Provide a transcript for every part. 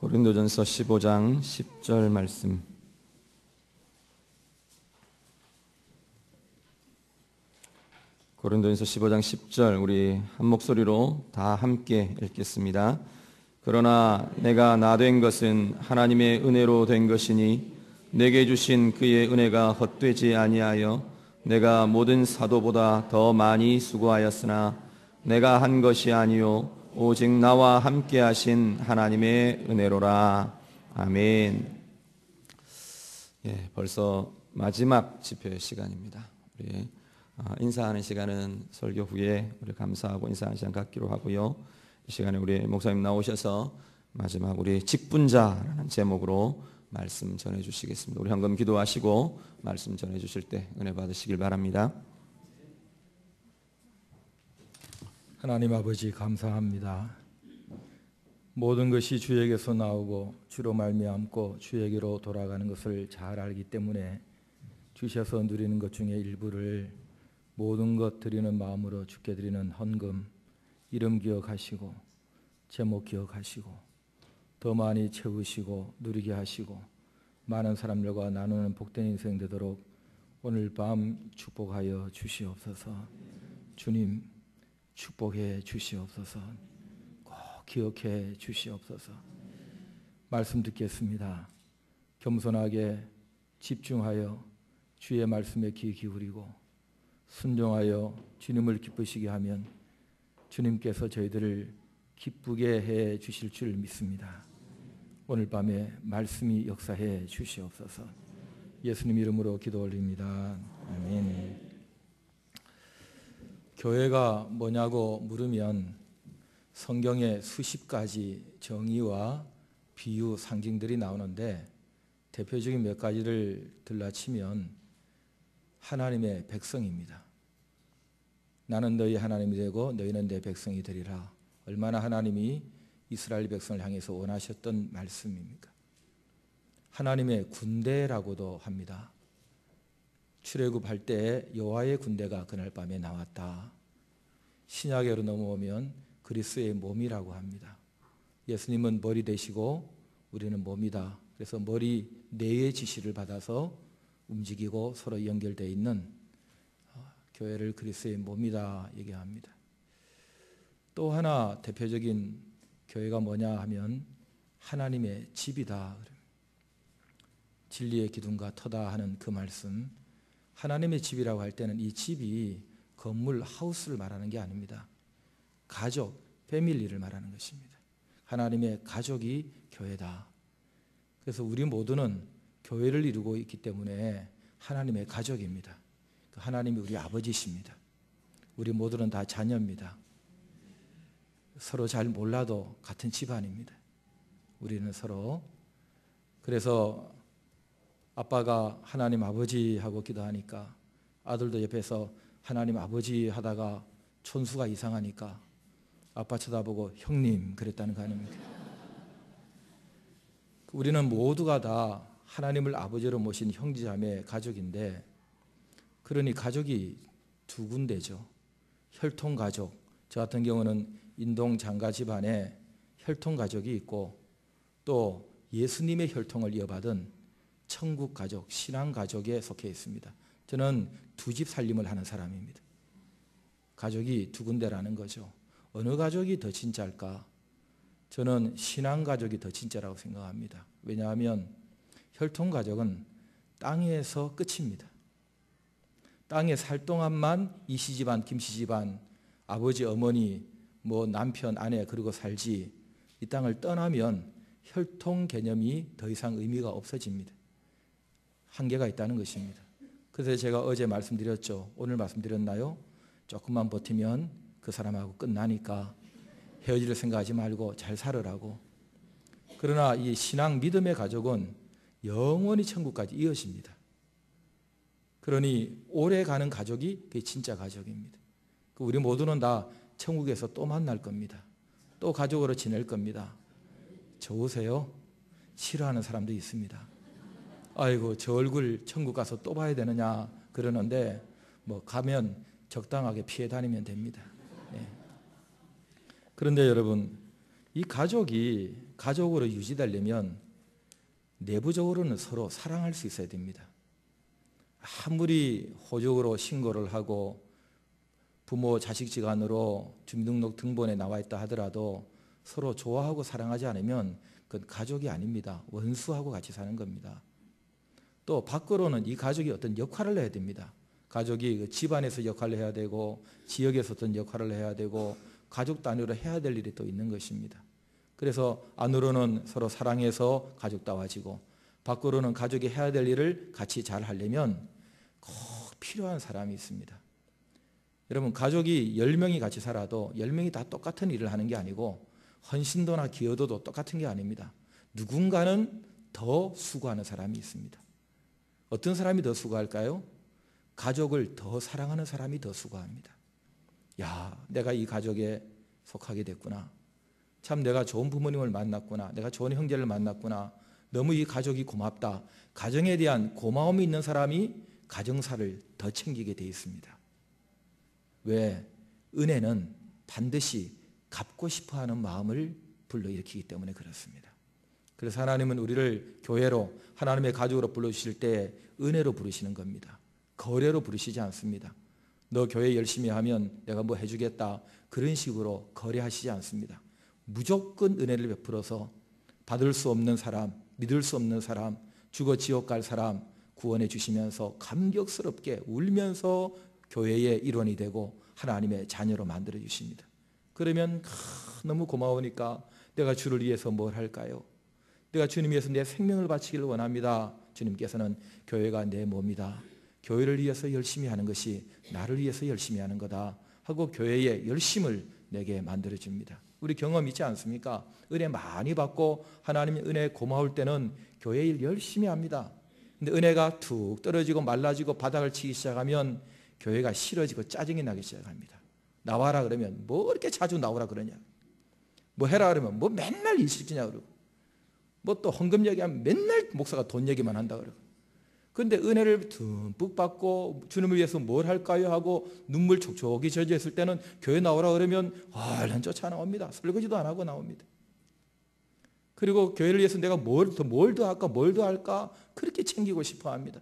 고린도전서 15장 10절 말씀. 고린도전서 15장 10절 우리 한 목소리로 다 함께 읽겠습니다. 그러나 내가 나 된 것은 하나님의 은혜로 된 것이니 내게 주신 그의 은혜가 헛되지 아니하여 내가 모든 사도보다 더 많이 수고하였으나 내가 한 것이 아니요 오직 나와 함께 하신 하나님의 은혜로라. 아멘. 벌써 마지막 집회의 시간입니다. 우리 인사하는 시간은 설교 후에 우리 감사하고 인사하는 시간 갖기로 하고요. 이 시간에 우리 목사님 나오셔서 마지막 우리 직분자라는 제목으로 말씀 전해 주시겠습니다. 우리 한번 기도하시고 말씀 전해 주실 때 은혜 받으시길 바랍니다. 하나님 아버지 감사합니다. 모든 것이 주에게서 나오고 주로 말미암고 주에게로 돌아가는 것을 잘 알기 때문에 주셔서 누리는 것 중에 일부를 모든 것 드리는 마음으로 주께 드리는 헌금, 이름 기억하시고 제목 기억하시고 더 많이 채우시고 누리게 하시고 많은 사람들과 나누는 복된 인생 되도록 오늘 밤 축복하여 주시옵소서. 주님 축복해 주시옵소서. 꼭 기억해 주시옵소서. 말씀 듣겠습니다. 겸손하게 집중하여 주의 말씀에 귀 기울이고 순종하여 주님을 기쁘시게 하면 주님께서 저희들을 기쁘게 해 주실 줄 믿습니다. 오늘 밤에 말씀이 역사해 주시옵소서. 예수님 이름으로 기도 올립니다. 아멘. 교회가 뭐냐고 물으면 성경에 수십 가지 정의와 비유, 상징들이 나오는데 대표적인 몇 가지를 들라치면 하나님의 백성입니다. 나는 너희 하나님이 되고 너희는 내 백성이 되리라. 얼마나 하나님이 이스라엘 백성을 향해서 원하셨던 말씀입니까? 하나님의 군대라고도 합니다. 출애굽할 때 여호와의 군대가 그날 밤에 나왔다. 신약으로 넘어오면 그리스도의 몸이라고 합니다. 예수님은 머리 되시고 우리는 몸이다. 그래서 머리 뇌의 지시를 받아서 움직이고 서로 연결되어 있는 교회를 그리스도의 몸이다 얘기합니다. 또 하나 대표적인 교회가 뭐냐 하면 하나님의 집이다. 진리의 기둥과 터다 하는 그 말씀. 하나님의 집이라고 할 때는 이 집이 건물, 하우스를 말하는 게 아닙니다. 가족, 패밀리를 말하는 것입니다. 하나님의 가족이 교회다. 그래서 우리 모두는 교회를 이루고 있기 때문에 하나님의 가족입니다. 하나님이 우리 아버지십니다. 우리 모두는 다 자녀입니다. 서로 잘 몰라도 같은 집안입니다. 우리는 서로. 그래서 아빠가 하나님 아버지 하고 기도하니까 아들도 옆에서 하나님 아버지 하다가 촌수가 이상하니까 아빠 쳐다보고 형님 그랬다는 거 아닙니까? 우리는 모두가 다 하나님을 아버지로 모신 형제자매 가족인데, 그러니 가족이 두 군데죠. 혈통가족, 저 같은 경우는 인동 장가 집안에 혈통가족이 있고 또 예수님의 혈통을 이어받은 천국가족, 신앙가족에 속해 있습니다. 저는 두 집 살림을 하는 사람입니다. 가족이 두 군데라는 거죠. 어느 가족이 더 진짜일까? 저는 신앙가족이 더 진짜라고 생각합니다. 왜냐하면 혈통가족은 땅에서 끝입니다. 땅에 살 동안만 이씨 집안, 김씨 집안, 아버지, 어머니, 남편, 아내 그리고 살지, 이 땅을 떠나면 혈통 개념이 더 이상 의미가 없어집니다. 한계가 있다는 것입니다. 그래서 제가 어제 말씀드렸죠. 오늘 말씀드렸나요? 조금만 버티면 그 사람하고 끝나니까 헤어질 생각하지 말고 잘 살으라고. 그러나 이 신앙 믿음의 가족은 영원히 천국까지 이어집니다. 그러니 오래 가는 가족이 그게 진짜 가족입니다. 우리 모두는 다 천국에서 또 만날 겁니다. 또 가족으로 지낼 겁니다. 좋으세요? 싫어하는 사람도 있습니다. 아이고 저 얼굴 천국 가서 또 봐야 되느냐 그러는데 가면 적당하게 피해 다니면 됩니다. 네. 그런데 여러분, 이 가족이 가족으로 유지되려면 내부적으로는 서로 사랑할 수 있어야 됩니다. 아무리 호적으로 신고를 하고 부모 자식지간으로 주민등록 등본에 나와 있다 하더라도 서로 좋아하고 사랑하지 않으면 그건 가족이 아닙니다. 원수하고 같이 사는 겁니다. 또 밖으로는 이 가족이 어떤 역할을 해야 됩니다. 가족이 집안에서 역할을 해야 되고 지역에서 어떤 역할을 해야 되고 가족 단위로 해야 될 일이 또 있는 것입니다. 그래서 안으로는 서로 사랑해서 가족다워지고 밖으로는 가족이 해야 될 일을 같이 잘 하려면 꼭 필요한 사람이 있습니다. 여러분, 가족이 10명이 같이 살아도 10명이 다 똑같은 일을 하는 게 아니고 헌신도나 기여도도 똑같은 게 아닙니다. 누군가는 더 수고하는 사람이 있습니다. 어떤 사람이 더 수고할까요? 가족을 더 사랑하는 사람이 더 수고합니다. 야, 내가 이 가족에 속하게 됐구나. 참 내가 좋은 부모님을 만났구나. 내가 좋은 형제를 만났구나. 너무 이 가족이 고맙다. 가정에 대한 고마움이 있는 사람이 가정사를 더 챙기게 돼 있습니다. 왜? 은혜는 반드시 갚고 싶어하는 마음을 불러일으키기 때문에 그렇습니다. 그래서 하나님은 우리를 교회로 하나님의 가족으로 불러주실 때 은혜로 부르시는 겁니다. 거래로 부르시지 않습니다. 너 교회 열심히 하면 내가 뭐 해주겠다, 그런 식으로 거래하시지 않습니다. 무조건 은혜를 베풀어서 받을 수 없는 사람, 믿을 수 없는 사람, 죽어 지옥 갈 사람 구원해 주시면서 감격스럽게 울면서 교회의 일원이 되고 하나님의 자녀로 만들어 주십니다. 그러면 너무 고마우니까 내가 주를 위해서 뭘 할까요? 내가 주님 위해서 내 생명을 바치기를 원합니다. 주님께서는 교회가 내 몸이다. 교회를 위해서 열심히 하는 것이 나를 위해서 열심히 하는 거다 하고 교회의 열심을 내게 만들어 줍니다. 우리 경험 있지 않습니까? 은혜 많이 받고 하나님의 은혜에 고마울 때는 교회 일 열심히 합니다. 근데 은혜가 툭 떨어지고 말라지고 바닥을 치기 시작하면 교회가 싫어지고 짜증이 나기 시작합니다. 나와라 그러면 뭐 이렇게 자주 나오라 그러냐, 뭐 해라 그러면 뭐 맨날 일 시키냐 그러고, 뭐 또 헌금 얘기하면 맨날 목사가 돈 얘기만 한다 그러고. 그런데 은혜를 듬뿍 받고 주님을 위해서 뭘 할까요 하고 눈물 촉촉이 젖어 있을 때는 교회 나오라 그러면 얼른 쫓아나옵니다. 설거지도 안 하고 나옵니다. 그리고 교회를 위해서 내가 뭘 더 할까 그렇게 챙기고 싶어 합니다.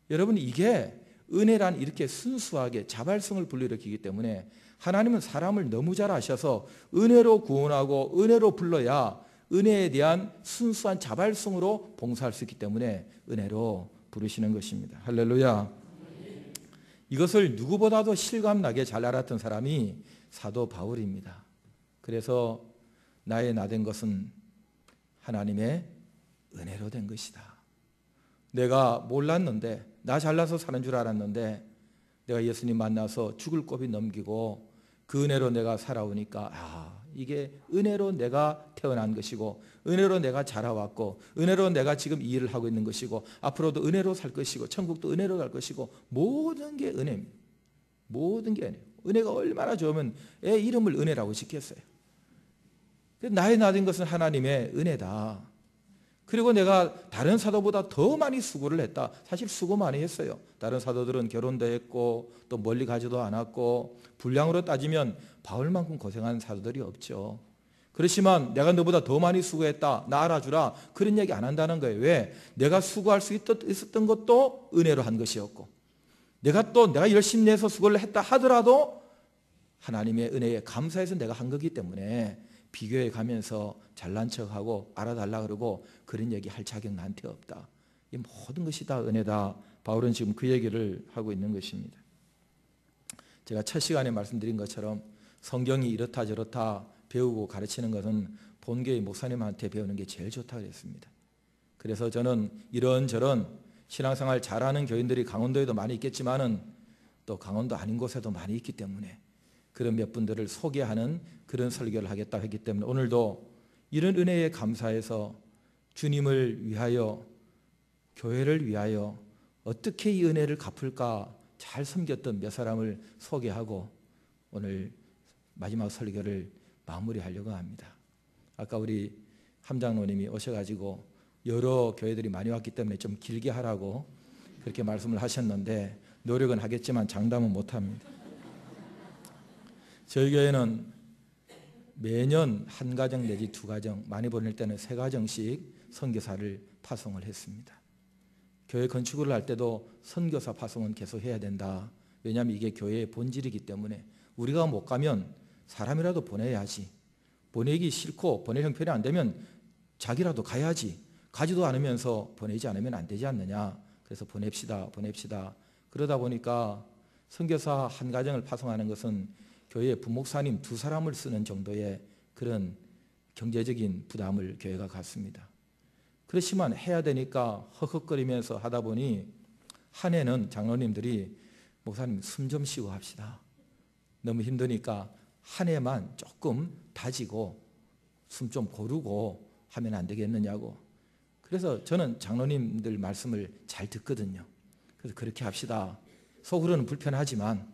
여러분, 이게 은혜란 이렇게 순수하게 자발성을 불러일으키기 때문에 하나님은 사람을 너무 잘 아셔서 은혜로 구원하고 은혜로 불러야 은혜에 대한 순수한 자발성으로 봉사할 수 있기 때문에 은혜로 부르시는 것입니다. 할렐루야. 이것을 누구보다도 실감나게 잘 알았던 사람이 사도 바울입니다. 그래서 나의 나 된 것은 하나님의 은혜로 된 것이다. 내가 몰랐는데, 나 잘나서 사는 줄 알았는데 내가 예수님 만나서 죽을 고비 넘기고 그 은혜로 내가 살아오니까 이게 은혜로 내가 태어난 것이고 은혜로 내가 자라왔고 은혜로 내가 지금 이 일을 하고 있는 것이고 앞으로도 은혜로 살 것이고 천국도 은혜로 갈 것이고 모든 게 은혜입니다. 모든 게 은혜예요. 은혜가 얼마나 좋으면 애 이름을 은혜라고 짓겠어요. 나의 나 된 것은 하나님의 은혜다. 그리고 내가 다른 사도보다 더 많이 수고를 했다. 사실 수고 많이 했어요. 다른 사도들은 결혼도 했고 또 멀리 가지도 않았고 분량으로 따지면 바울만큼 고생한 사도들이 없죠. 그렇지만 내가 너보다 더 많이 수고했다, 나 알아주라, 그런 얘기 안 한다는 거예요. 왜? 내가 수고할 수 있었던 것도 은혜로 한 것이었고 내가 열심히 내서 수고를 했다 하더라도 하나님의 은혜에 감사해서 내가 한 거기 때문에 비교해 가면서 잘난 척하고 알아달라 그러고 그런 얘기 할 자격 나한테 없다. 이 모든 것이 다 은혜다. 바울은 지금 그 얘기를 하고 있는 것입니다. 제가 첫 시간에 말씀드린 것처럼 성경이 이렇다 저렇다 배우고 가르치는 것은 본교의 목사님한테 배우는 게 제일 좋다 그랬습니다. 그래서 저는 이런저런 신앙생활 잘하는 교인들이 강원도에도 많이 있겠지만은 또 강원도 아닌 곳에도 많이 있기 때문에 그런 몇 분들을 소개하는 그런 설교를 하겠다 했기 때문에 오늘도 이런 은혜에 감사해서 주님을 위하여, 교회를 위하여 어떻게 이 은혜를 갚을까 잘 섬겼던 몇 사람을 소개하고 오늘 마지막 설교를 마무리하려고 합니다. 아까 우리 함장로님이 오셔가지고 여러 교회들이 많이 왔기 때문에 좀 길게 하라고 그렇게 말씀을 하셨는데 노력은 하겠지만 장담은 못합니다. 저희 교회는 매년 한 가정 내지 두 가정, 많이 보낼 때는 세 가정씩 선교사를 파송을 했습니다. 교회 건축을 할 때도 선교사 파송은 계속 해야 된다. 왜냐하면 이게 교회의 본질이기 때문에 우리가 못 가면 사람이라도 보내야지. 보내기 싫고 보낼 형편이 안 되면 자기라도 가야지. 가지도 않으면서 보내지 않으면 안 되지 않느냐. 그래서 보냅시다. 그러다 보니까 선교사 한 가정을 파송하는 것은 교회에 부목사님 두 사람을 쓰는 정도의 그런 경제적인 부담을 교회가 갖습니다. 그렇지만 해야 되니까 헉헉거리면서 하다 보니 한 해는 장로님들이 목사님 숨 좀 쉬고 합시다. 너무 힘드니까 한 해만 조금 다지고 숨 좀 고르고 하면 안 되겠느냐고. 그래서 저는 장로님들 말씀을 잘 듣거든요. 그래서 그렇게 합시다. 속으로는 불편하지만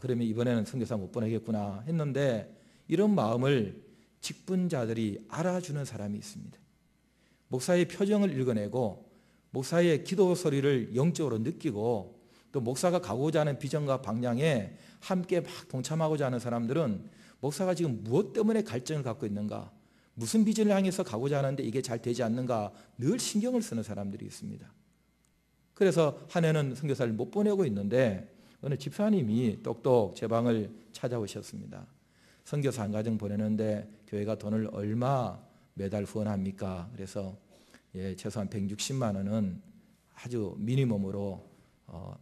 그러면 이번에는 선교사 못 보내겠구나 했는데 이런 마음을 직분자들이 알아주는 사람이 있습니다. 목사의 표정을 읽어내고 목사의 기도 소리를 영적으로 느끼고 또 목사가 가고자 하는 비전과 방향에 함께 막 동참하고자 하는 사람들은 목사가 지금 무엇 때문에 갈증을 갖고 있는가, 무슨 비전을 향해서 가고자 하는데 이게 잘 되지 않는가 늘 신경을 쓰는 사람들이 있습니다. 그래서 한 해는 선교사를 못 보내고 있는데 어느 집사님이 똑똑 제 방을 찾아오셨습니다. 선교사 한 가정 보내는데 교회가 돈을 얼마 매달 후원합니까? 그래서 최소한 160만 원은 아주 미니멈으로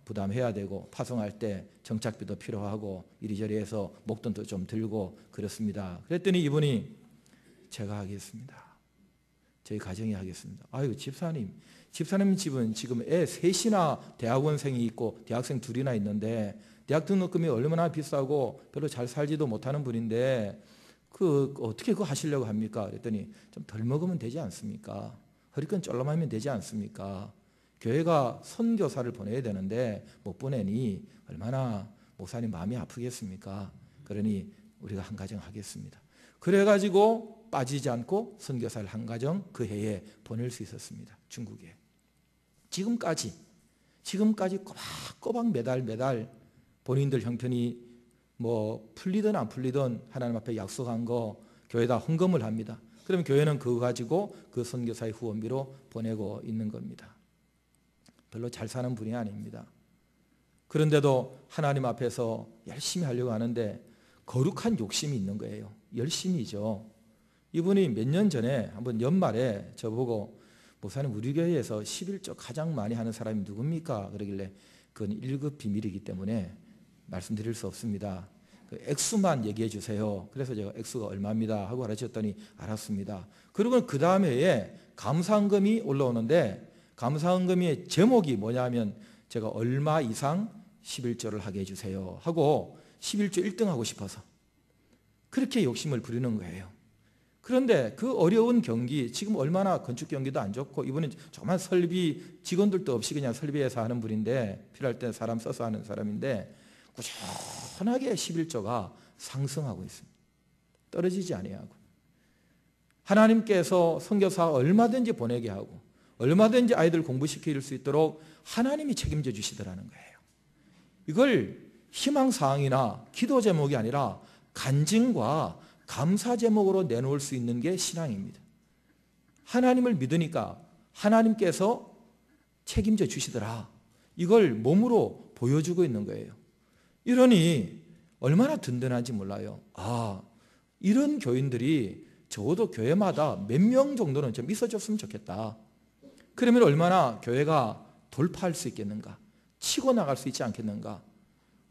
부담해야 되고 파송할 때 정착비도 필요하고 이리저리 해서 목돈도 좀 들고 그렇습니다. 그랬더니 이분이 제가 하겠습니다. 저희 가정이 하겠습니다. 아유 집사님 집은 지금 애 셋이나 대학원생이 있고 대학생 둘이나 있는데 대학 등록금이 얼마나 비싸고 별로 잘 살지도 못하는 분인데 어떻게 그거 하시려고 합니까? 그랬더니 좀 덜 먹으면 되지 않습니까? 허리끈 쫄라매면 되지 않습니까? 교회가 선교사를 보내야 되는데 못 보내니 얼마나 목사님 마음이 아프겠습니까? 그러니 우리가 한 가정 하겠습니다. 그래가지고 빠지지 않고 선교사를 한 가정 그 해에 보낼 수 있었습니다. 중국에. 지금까지 꼬박꼬박 매달 본인들 형편이 뭐 풀리든 안 풀리든 하나님 앞에 약속한 거 교회에다 헌금을 합니다. 그러면 교회는 그거 가지고 그 선교사의 후원비로 보내고 있는 겁니다. 별로 잘 사는 분이 아닙니다. 그런데도 하나님 앞에서 열심히 하려고 하는데 거룩한 욕심이 있는 거예요. 열심이죠. 이분이 몇 년 전에 한번 연말에 저보고 목사님 우리 교회에서 11조 가장 많이 하는 사람이 누굽니까? 그러길래 그건 1급 비밀이기 때문에 말씀드릴 수 없습니다. 그 액수만 얘기해 주세요. 그래서 제가 액수가 얼마입니다 하고 알아주셨더니 알았습니다. 그리고 그 다음 해에 감사헌금이 올라오는데 감사헌금의 제목이 뭐냐면 제가 얼마 이상 11조를 하게 해주세요 하고 11조 1등 하고 싶어서 그렇게 욕심을 부리는 거예요. 그런데 그 어려운 경기, 지금 얼마나 건축 경기도 안 좋고 이분은 정말 설비 직원들도 없이 그냥 설비해서 하는 분인데 필요할 때 사람 써서 하는 사람인데 꾸준하게 11조가 상승하고 있습니다. 떨어지지 아니하고 하나님께서 선교사 얼마든지 보내게 하고 얼마든지 아이들 공부시킬 수 있도록 하나님이 책임져 주시더라는 거예요. 이걸 희망사항이나 기도 제목이 아니라 간증과 감사 제목으로 내놓을 수 있는 게 신앙입니다. 하나님을 믿으니까 하나님께서 책임져 주시더라. 이걸 몸으로 보여주고 있는 거예요. 이러니 얼마나 든든한지 몰라요. 이런 교인들이 적어도 교회마다 몇 명 정도는 좀 있어줬으면 좋겠다. 그러면 얼마나 교회가 돌파할 수 있겠는가? 치고 나갈 수 있지 않겠는가?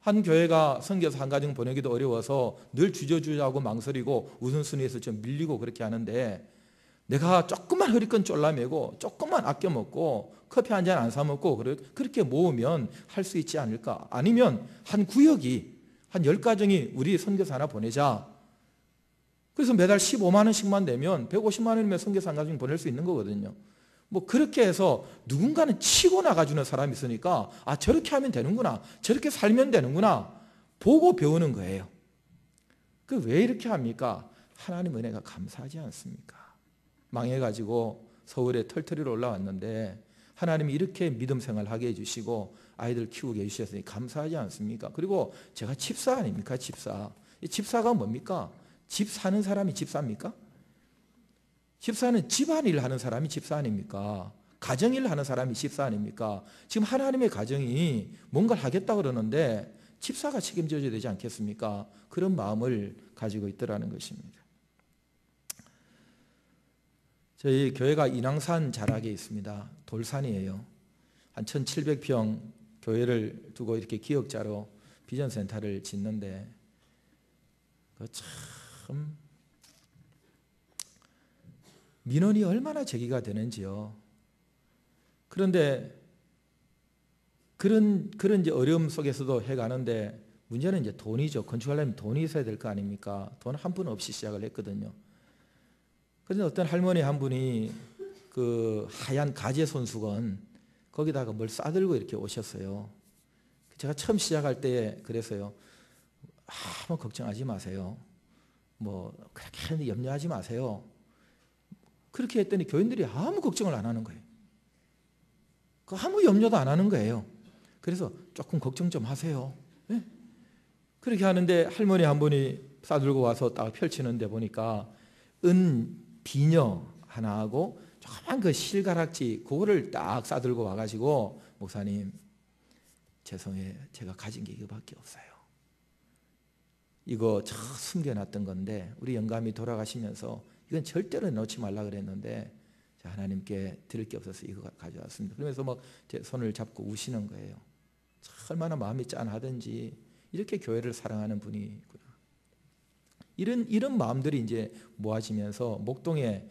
한 교회가 선교사 한 가정 보내기도 어려워서 늘 주저주저하고 망설이고 우선순위에서 좀 밀리고 그렇게 하는데 내가 조금만 허리끈 쫄라매고 조금만 아껴 먹고 커피 한 잔 안 사 먹고 그렇게 모으면 할 수 있지 않을까? 아니면 한 구역이 한 10가정이 우리 선교사 하나 보내자. 그래서 매달 15만 원씩만 내면 150만 원이면 선교사 한 가정 보낼 수 있는 거거든요. 뭐 그렇게 해서 누군가는 치고 나가주는 사람이 있으니까 저렇게 하면 되는구나, 저렇게 살면 되는구나 보고 배우는 거예요. 그 왜 이렇게 합니까? 하나님 은혜가 감사하지 않습니까? 망해가지고 서울에 털터리로 올라왔는데 하나님이 이렇게 믿음 생활하게 해주시고 아이들 키우게 해주셨으니 감사하지 않습니까? 그리고 제가 집사 아닙니까? 집사. 이 집사가 뭡니까? 집 사는 사람이 집사입니까? 집사는 집안일 하는 사람이 집사 아닙니까? 가정일 하는 사람이 집사 아닙니까? 지금 하나님의 가정이 뭔가를 하겠다 그러는데 집사가 책임져야 되지 않겠습니까? 그런 마음을 가지고 있더라는 것입니다. 저희 교회가 인왕산 자락에 있습니다. 돌산이에요. 한 1700평 교회를 두고 이렇게 기역자로 비전센터를 짓는데 참 민원이 얼마나 제기가 되는지요. 그런데 그런 이제 어려움 속에서도 해가는데 문제는 이제 돈이죠. 건축하려면 돈이 있어야 될 거 아닙니까? 돈 한 푼 없이 시작을 했거든요. 그런데 어떤 할머니 한 분이 그 하얀 가재 손수건 거기다가 뭘 싸들고 이렇게 오셨어요. 제가 처음 시작할 때 그래서요. 아무 걱정하지 마세요. 뭐 그렇게 염려하지 마세요. 그렇게 했더니 교인들이 아무 걱정을 안 하는 거예요. 아무 염려도 안 하는 거예요. 그래서 조금 걱정 좀 하세요. 네? 그렇게 하는데 할머니 한 분이 싸들고 와서 딱 펼치는데 보니까 은 비녀 하나하고 조그만 그 실가락지 그거를 딱 싸들고 와가지고 목사님 죄송해요. 제가 가진 게 이거밖에 없어요. 이거 저 숨겨놨던 건데 우리 영감이 돌아가시면서 이건 절대로 놓지 말라 그랬는데 하나님께 드릴 게 없어서 이거 가져왔습니다. 그러면서 막 제 손을 잡고 우시는 거예요. 얼마나 마음이 짠하든지 이렇게 교회를 사랑하는 분이 있구나. 이런 마음들이 이제 모아지면서 목동에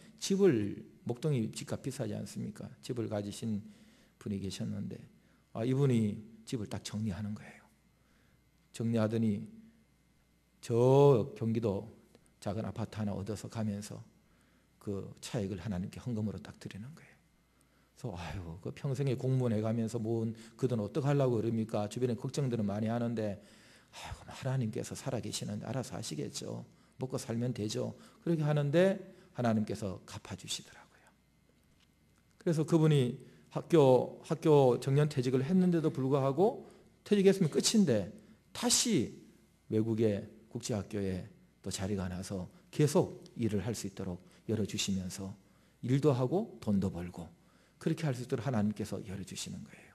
목동이 집값 비싸지 않습니까? 집을 가지신 분이 계셨는데 이분이 집을 딱 정리하는 거예요. 정리하더니 저 경기도 작은 아파트 하나 얻어서 가면서 그 차액을 하나님께 헌금으로 딱 드리는 거예요. 그래서 그 평생에 공무원 해가면서 모은 그 돈 어떡하려고 그럽니까? 주변에 걱정들은 많이 하는데 하나님께서 살아계시는데 알아서 하시겠죠. 먹고 살면 되죠. 그렇게 하는데 하나님께서 갚아주시더라고요. 그래서 그분이 학교 정년퇴직을 했는데도 불구하고 퇴직했으면 끝인데 다시 외국의 국제학교에 또 자리가 나서 계속 일을 할 수 있도록 열어주시면서 일도 하고 돈도 벌고 그렇게 할 수 있도록 하나님께서 열어주시는 거예요.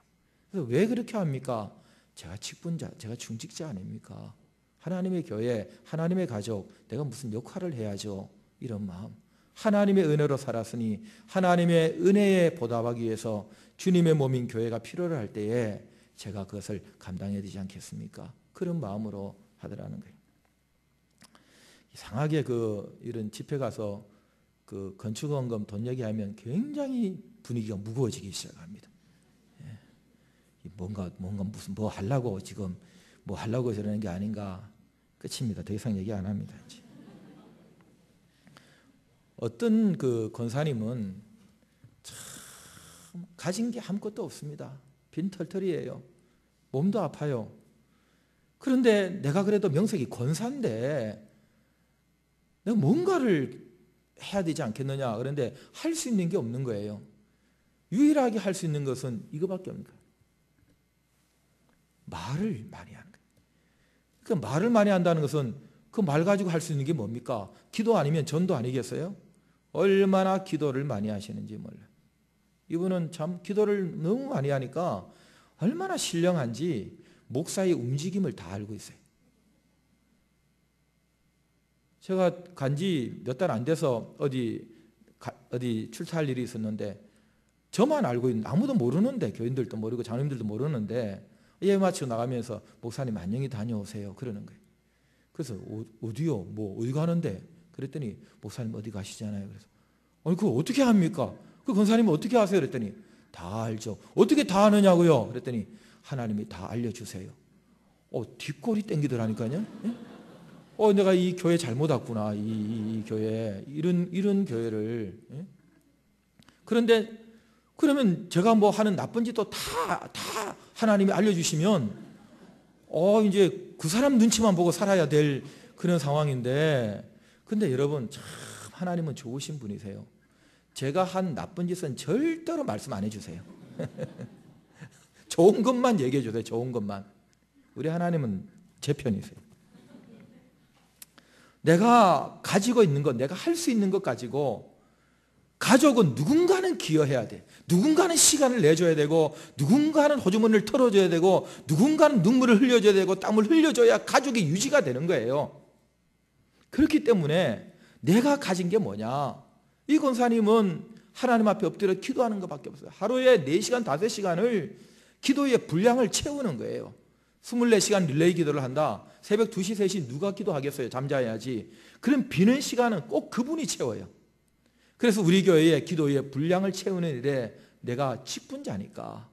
그래서 왜 그렇게 합니까? 제가 직분자, 제가 중직자 아닙니까? 하나님의 교회, 하나님의 가족, 내가 무슨 역할을 해야죠. 이런 마음. 하나님의 은혜로 살았으니 하나님의 은혜에 보답하기 위해서 주님의 몸인 교회가 필요를 할 때에 제가 그것을 감당해야 되지 않겠습니까? 그런 마음으로 하더라는 거예요. 이상하게 이런 집회 가서 그 건축원금 돈 얘기하면 굉장히 분위기가 무거워지기 시작합니다. 뭔가 무슨 뭐 하려고 지금 뭐 하려고 저러는 게 아닌가. 끝입니다. 더 이상 얘기 안 합니다. 이제. 어떤 그 권사님은 참 가진 게 아무것도 없습니다. 빈털털이에요. 몸도 아파요. 그런데 내가 그래도 명색이 권사인데 내가 뭔가를 해야 되지 않겠느냐. 그런데 할 수 있는 게 없는 거예요. 유일하게 할 수 있는 것은 이거밖에 없는 거예요. 말을 많이 하는 거예요. 그러니까 말을 많이 한다는 것은 그 말 가지고 할 수 있는 게 뭡니까? 기도 아니면 전도 아니겠어요? 얼마나 기도를 많이 하시는지 몰라요. 이분은 참 기도를 너무 많이 하니까 얼마나 신령한지 목사의 움직임을 다 알고 있어요. 제가 간지 몇 달 안 돼서 어디 출사할 일이 있었는데 저만 알고 있는 아무도 모르는데 교인들도 모르고 장로님들도 모르는데 예배 마치고 나가면서 목사님 안녕히 다녀오세요 그러는 거예요. 그래서 어디요? 뭐 어디 가는데? 그랬더니 목사님 어디 가시잖아요. 그래서 그거 어떻게 합니까? 그 권사님은 어떻게 아세요? 그랬더니 다 알죠. 어떻게 다 아느냐고요? 그랬더니 하나님이 다 알려주세요. 뒷골이 땡기더라니까요. 예? 내가 이 교회 잘못 왔구나. 이 교회 이런 교회를. 예? 그런데 그러면 제가 뭐 하는 나쁜 짓도 다 하나님이 알려주시면 이제 그 사람 눈치만 보고 살아야 될 그런 상황인데 근데 여러분 참 하나님은 좋으신 분이세요. 제가 한 나쁜 짓은 절대로 말씀 안 해주세요. 좋은 것만 얘기해 주세요. 좋은 것만. 우리 하나님은 제 편이세요. 내가 가지고 있는 것, 내가 할 수 있는 것 가지고 가족은 누군가는 기여해야 돼. 누군가는 시간을 내줘야 되고, 누군가는 호주머니를 털어줘야 되고, 누군가는 눈물을 흘려줘야 되고, 땀을 흘려줘야 가족이 유지가 되는 거예요. 그렇기 때문에 내가 가진 게 뭐냐? 이 권사님은 하나님 앞에 엎드려 기도하는 것밖에 없어요. 하루에 4시간, 5시간을 기도의 분량을 채우는 거예요. 24시간 릴레이 기도를 한다. 새벽 2시, 3시 누가 기도하겠어요? 잠자야지. 그럼 비는 시간은 꼭 그분이 채워요. 그래서 우리 교회의 기도의 분량을 채우는 일에 내가 직분자니까,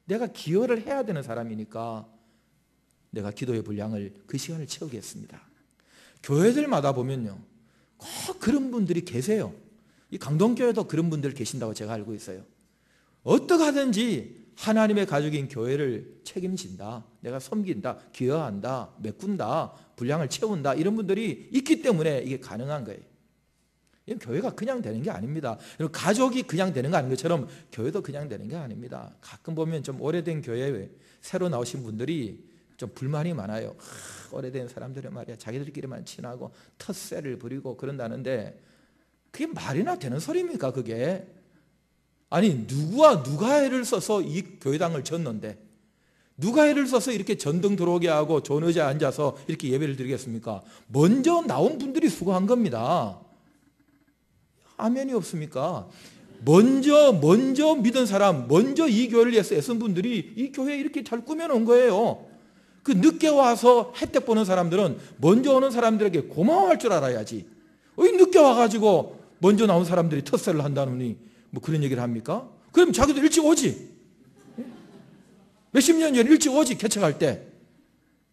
내가 기여를 해야 되는 사람이니까 내가 기도의 분량을, 그 시간을 채우겠습니다. 교회들마다 보면요, 꼭 그런 분들이 계세요. 이 강동교회도 그런 분들 계신다고 제가 알고 있어요. 어떻게 하든지 하나님의 가족인 교회를 책임진다, 내가 섬긴다, 기여한다, 메꾼다, 분량을 채운다, 이런 분들이 있기 때문에 이게 가능한 거예요. 이건 교회가 그냥 되는 게 아닙니다. 가족이 그냥 되는 거 아닌 것처럼 교회도 그냥 되는 게 아닙니다. 가끔 보면 좀 오래된 교회에 새로 나오신 분들이 좀 불만이 많아요. 오래된 사람들은 말이야, 자기들끼리만 친하고 텃세를 부리고 그런다는데, 그게 말이나 되는 소리입니까? 그게 아니, 누가 애를 써서 이 교회당을 졌는데, 누가 애를 써서 이렇게 전등 들어오게 하고 좋은 의자에 앉아서 이렇게 예배를 드리겠습니까? 먼저 나온 분들이 수고한 겁니다. 아멘이 없습니까? 먼저 믿은 사람, 먼저 이 교회를 위해서 애쓴 분들이 이 교회 이렇게 잘 꾸며놓은 거예요. 그 늦게 와서 혜택 보는 사람들은 먼저 오는 사람들에게 고마워할 줄 알아야지. 늦게 와가지고 먼저 나온 사람들이 텃세를 한다느니 뭐 그런 얘기를 합니까? 그럼 자기도 일찍 오지. 몇십 년 전에 일찍 오지, 개척할 때.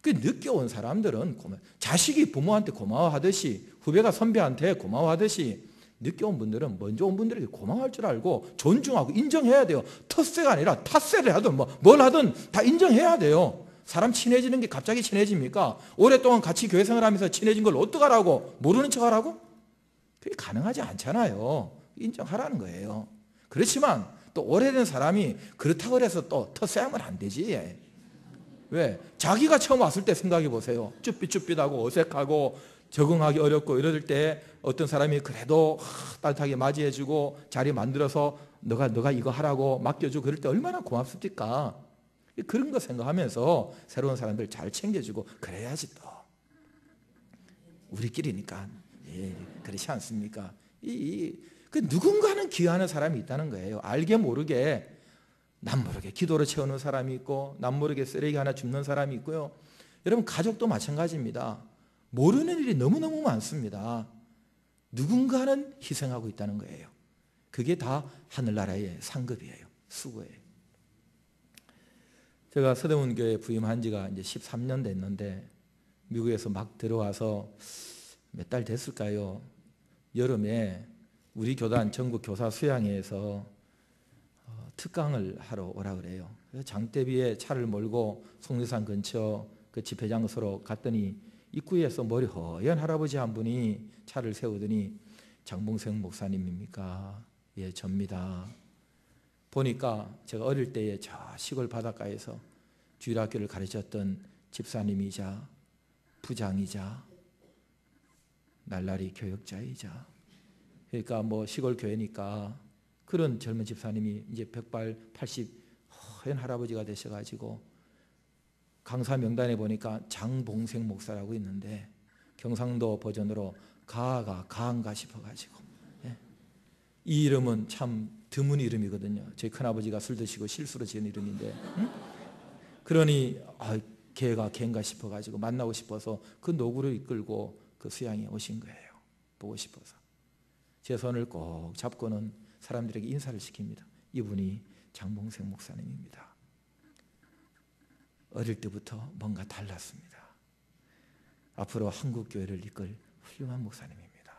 그 늦게 온 사람들은 자식이 부모한테 고마워하듯이, 후배가 선배한테 고마워하듯이, 늦게 온 분들은 먼저 온 분들에게 고마워할 줄 알고 존중하고 인정해야 돼요. 텃세가 아니라 탓세를 하든 뭘 하든 다 인정해야 돼요. 사람 친해지는 게 갑자기 친해집니까? 오랫동안 같이 교회 생활하면서 친해진 걸 어떡하라고? 모르는 척하라고? 그게 가능하지 않잖아요. 인정하라는 거예요. 그렇지만 또 오래된 사람이 그렇다고 해서 또 텃세하면 안 되지. 왜? 자기가 처음 왔을 때 생각해 보세요. 쭈삣쭈삣하고 어색하고 적응하기 어렵고 이럴 때 어떤 사람이 그래도 따뜻하게 맞이해주고 자리 만들어서 너가 이거 하라고 맡겨주고 그럴 때 얼마나 고맙습니까? 그런 거 생각하면서 새로운 사람들 잘 챙겨주고 그래야지 또. 우리끼리니까. 예, 그렇지 않습니까? 그 누군가는 기여하는 사람이 있다는 거예요. 알게 모르게, 남 모르게 기도로 채우는 사람이 있고, 남 모르게 쓰레기 하나 줍는 사람이 있고요. 여러분, 가족도 마찬가지입니다. 모르는 일이 너무너무 많습니다. 누군가는 희생하고 있다는 거예요. 그게 다 하늘나라의 상급이에요. 수고예요. 제가 서대문교회 부임한 지가 이제 13년 됐는데, 미국에서 막 들어와서 몇 달 됐을까요? 여름에 우리 교단 전국 교사 수양회에서 특강을 하러 오라 그래요. 그래서 장대비에 차를 몰고 속리산 근처 그 집회 장소로 갔더니 입구에서 머리 허연 할아버지 한 분이 차를 세우더니 장봉생 목사님입니까? 예, 접니다. 보니까 제가 어릴 때에 저 시골 바닷가에서 주일학교를 가르쳤던 집사님이자 부장이자 날라리 교역자이자, 그러니까 뭐 시골 교회니까 그런 젊은 집사님이 이제 100발 80 허연 할아버지가 되셔가지고 강사 명단에 보니까 장봉생 목사라고 있는데 경상도 버전으로 가한가 싶어가지고, 예. 이 이름은 참 드문 이름이거든요. 저희 큰아버지가 술 드시고 실수로 지은 이름인데, 응? 그러니 걔가 걔인가 싶어가지고 만나고 싶어서 그 노구를 이끌고 그 수양에 오신 거예요. 보고 싶어서. 제 손을 꼭 잡고는 사람들에게 인사를 시킵니다. 이분이 장봉생 목사님입니다. 어릴 때부터 뭔가 달랐습니다. 앞으로 한국교회를 이끌 훌륭한 목사님입니다.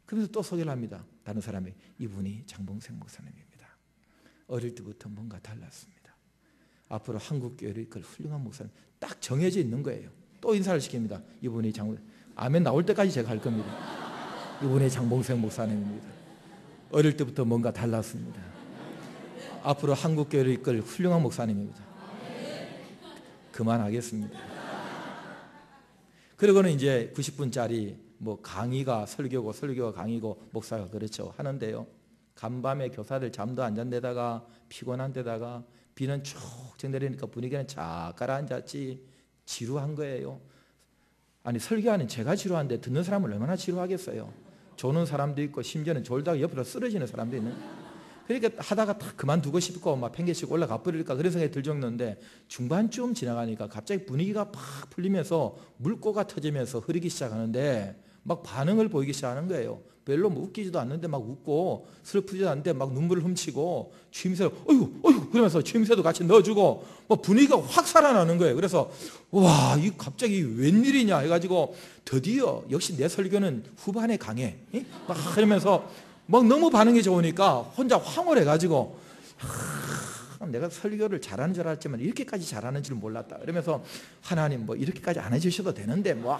그러면서 또 소개를 합니다. 다른 사람이 이분이 장봉생 목사님입니다. 어릴 때부터 뭔가 달랐습니다. 앞으로 한국교회를 이끌 훌륭한 목사님. 딱 정해져 있는 거예요. 또 인사를 시킵니다. 이분이 아멘 나올 때까지 제가 할 겁니다. 이분이 장봉생 목사님입니다. 어릴 때부터 뭔가 달랐습니다. 앞으로 한국교회를 이끌 훌륭한 목사님입니다. 그만하겠습니다. 그러고는 이제 90분짜리 뭐 강의가 설교고 설교가 강의고 목사가 그렇죠 하는데요. 간밤에 교사들 잠도 안 잔 데다가 피곤한 데다가 비는 쭉 내리니까 분위기는 쫙 가라앉았지 지루한 거예요. 아니 설교하는 제가 지루한데 듣는 사람은 얼마나 지루하겠어요. 조는 사람도 있고 심지어는 졸다가 옆으로 쓰러지는 사람도 있는. 그러니까 하다가 다 그만두고 싶고 막 팽개치고 올라가 버릴까 그런 생각이 들 정도인데 중반쯤 지나가니까 갑자기 분위기가 팍 풀리면서 물꼬가 터지면서 흐르기 시작하는데 막 반응을 보이기 시작하는 거예요. 별로 뭐 웃기지도 않는데 막 웃고 슬프지도 않는데 막 눈물을 훔치고 취임새로 어이구 그러면서 취임새도 같이 넣어주고 뭐 분위기가 확 살아나는 거예요. 그래서 와, 이 갑자기 웬일이냐 해가지고 드디어 역시 내 설교는 후반에 강해. 막 이러면서 막 너무 반응이 좋으니까 혼자 황홀해가지고 내가 설교를 잘하는 줄 알았지만 이렇게까지 잘하는 줄 몰랐다. 그러면서 하나님 뭐 이렇게까지 안 해주셔도 되는데 뭐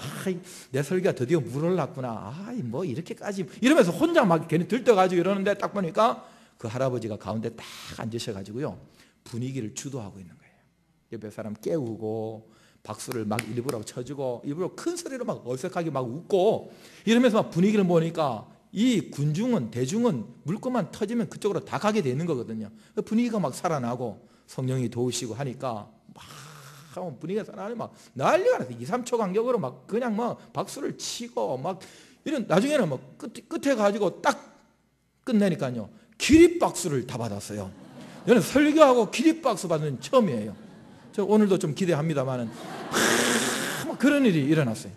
내 설교가 드디어 물 올랐구나. 뭐 이렇게까지 이러면서 혼자 막 괜히 들떠가지고 이러는데 딱 보니까 그 할아버지가 가운데 딱 앉으셔가지고요 분위기를 주도하고 있는 거예요. 옆에 사람 깨우고 박수를 막 일부러 쳐주고 일부러 큰 소리로 막 어색하게 막 웃고 이러면서 막 분위기를 보니까 이 대중은 물꼬만 터지면 그쪽으로 다 가게 되는 거거든요. 분위기가 막 살아나고 성령이 도우시고 하니까 막 분위기가 살아나니 막 난리가 나서 2, 3초 간격으로 막 그냥 막 박수를 치고 막 이런 나중에는 막 끝에 가지고 딱 끝내니까요 기립박수를 다 받았어요. 저는 설교하고 기립박수 받는 처음이에요. 저 오늘도 좀 기대합니다만은 그런 일이 일어났어요.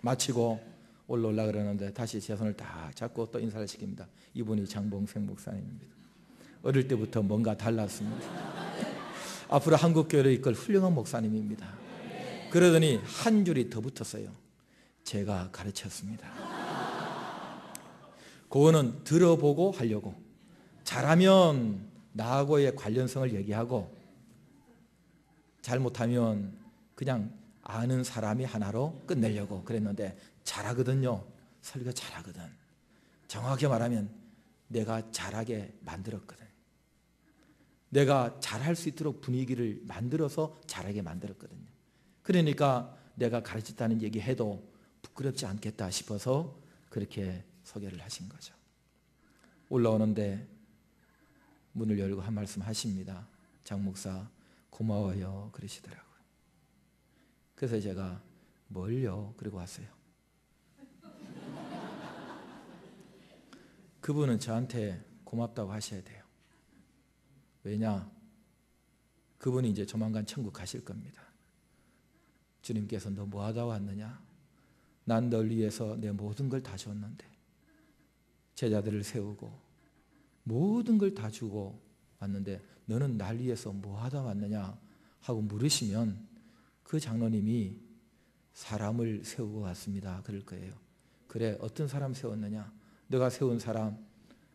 마치고 올라오려고 그러는데 다시 제 손을 딱 잡고 또 인사를 시킵니다. 이분이 장봉생 목사님입니다. 어릴 때부터 뭔가 달랐습니다. 앞으로 한국교회를 이끌 훌륭한 목사님입니다. 그러더니 한 줄이 더 붙었어요. 제가 가르쳤습니다. 그거는 들어보고 하려고 잘하면 나하고의 관련성을 얘기하고 잘못하면 그냥 아는 사람이 하나로 끝내려고 그랬는데 잘하거든요. 설교 잘하거든. 정확히 말하면 내가 잘하게 만들었거든. 내가 잘할 수 있도록 분위기를 만들어서 잘하게 만들었거든요. 그러니까 내가 가르쳤다는 얘기해도 부끄럽지 않겠다 싶어서 그렇게 소개를 하신 거죠. 올라오는데 문을 열고 한 말씀 하십니다. 장 목사 고마워요 그러시더라고요. 그래서 제가 뭘요? 그러고 왔어요. 그분은 저한테 고맙다고 하셔야 돼요. 왜냐? 그분이 이제 조만간 천국 가실 겁니다. 주님께서 너 뭐 하다 왔느냐? 난 널 위해서 내 모든 걸 다 줬는데 제자들을 세우고 모든 걸 다 주고 왔는데 너는 날 위해서 뭐 하다 왔느냐 하고 물으시면 그 장로님이 사람을 세우고 왔습니다 그럴 거예요. 그래 어떤 사람 세웠느냐? 너가 세운 사람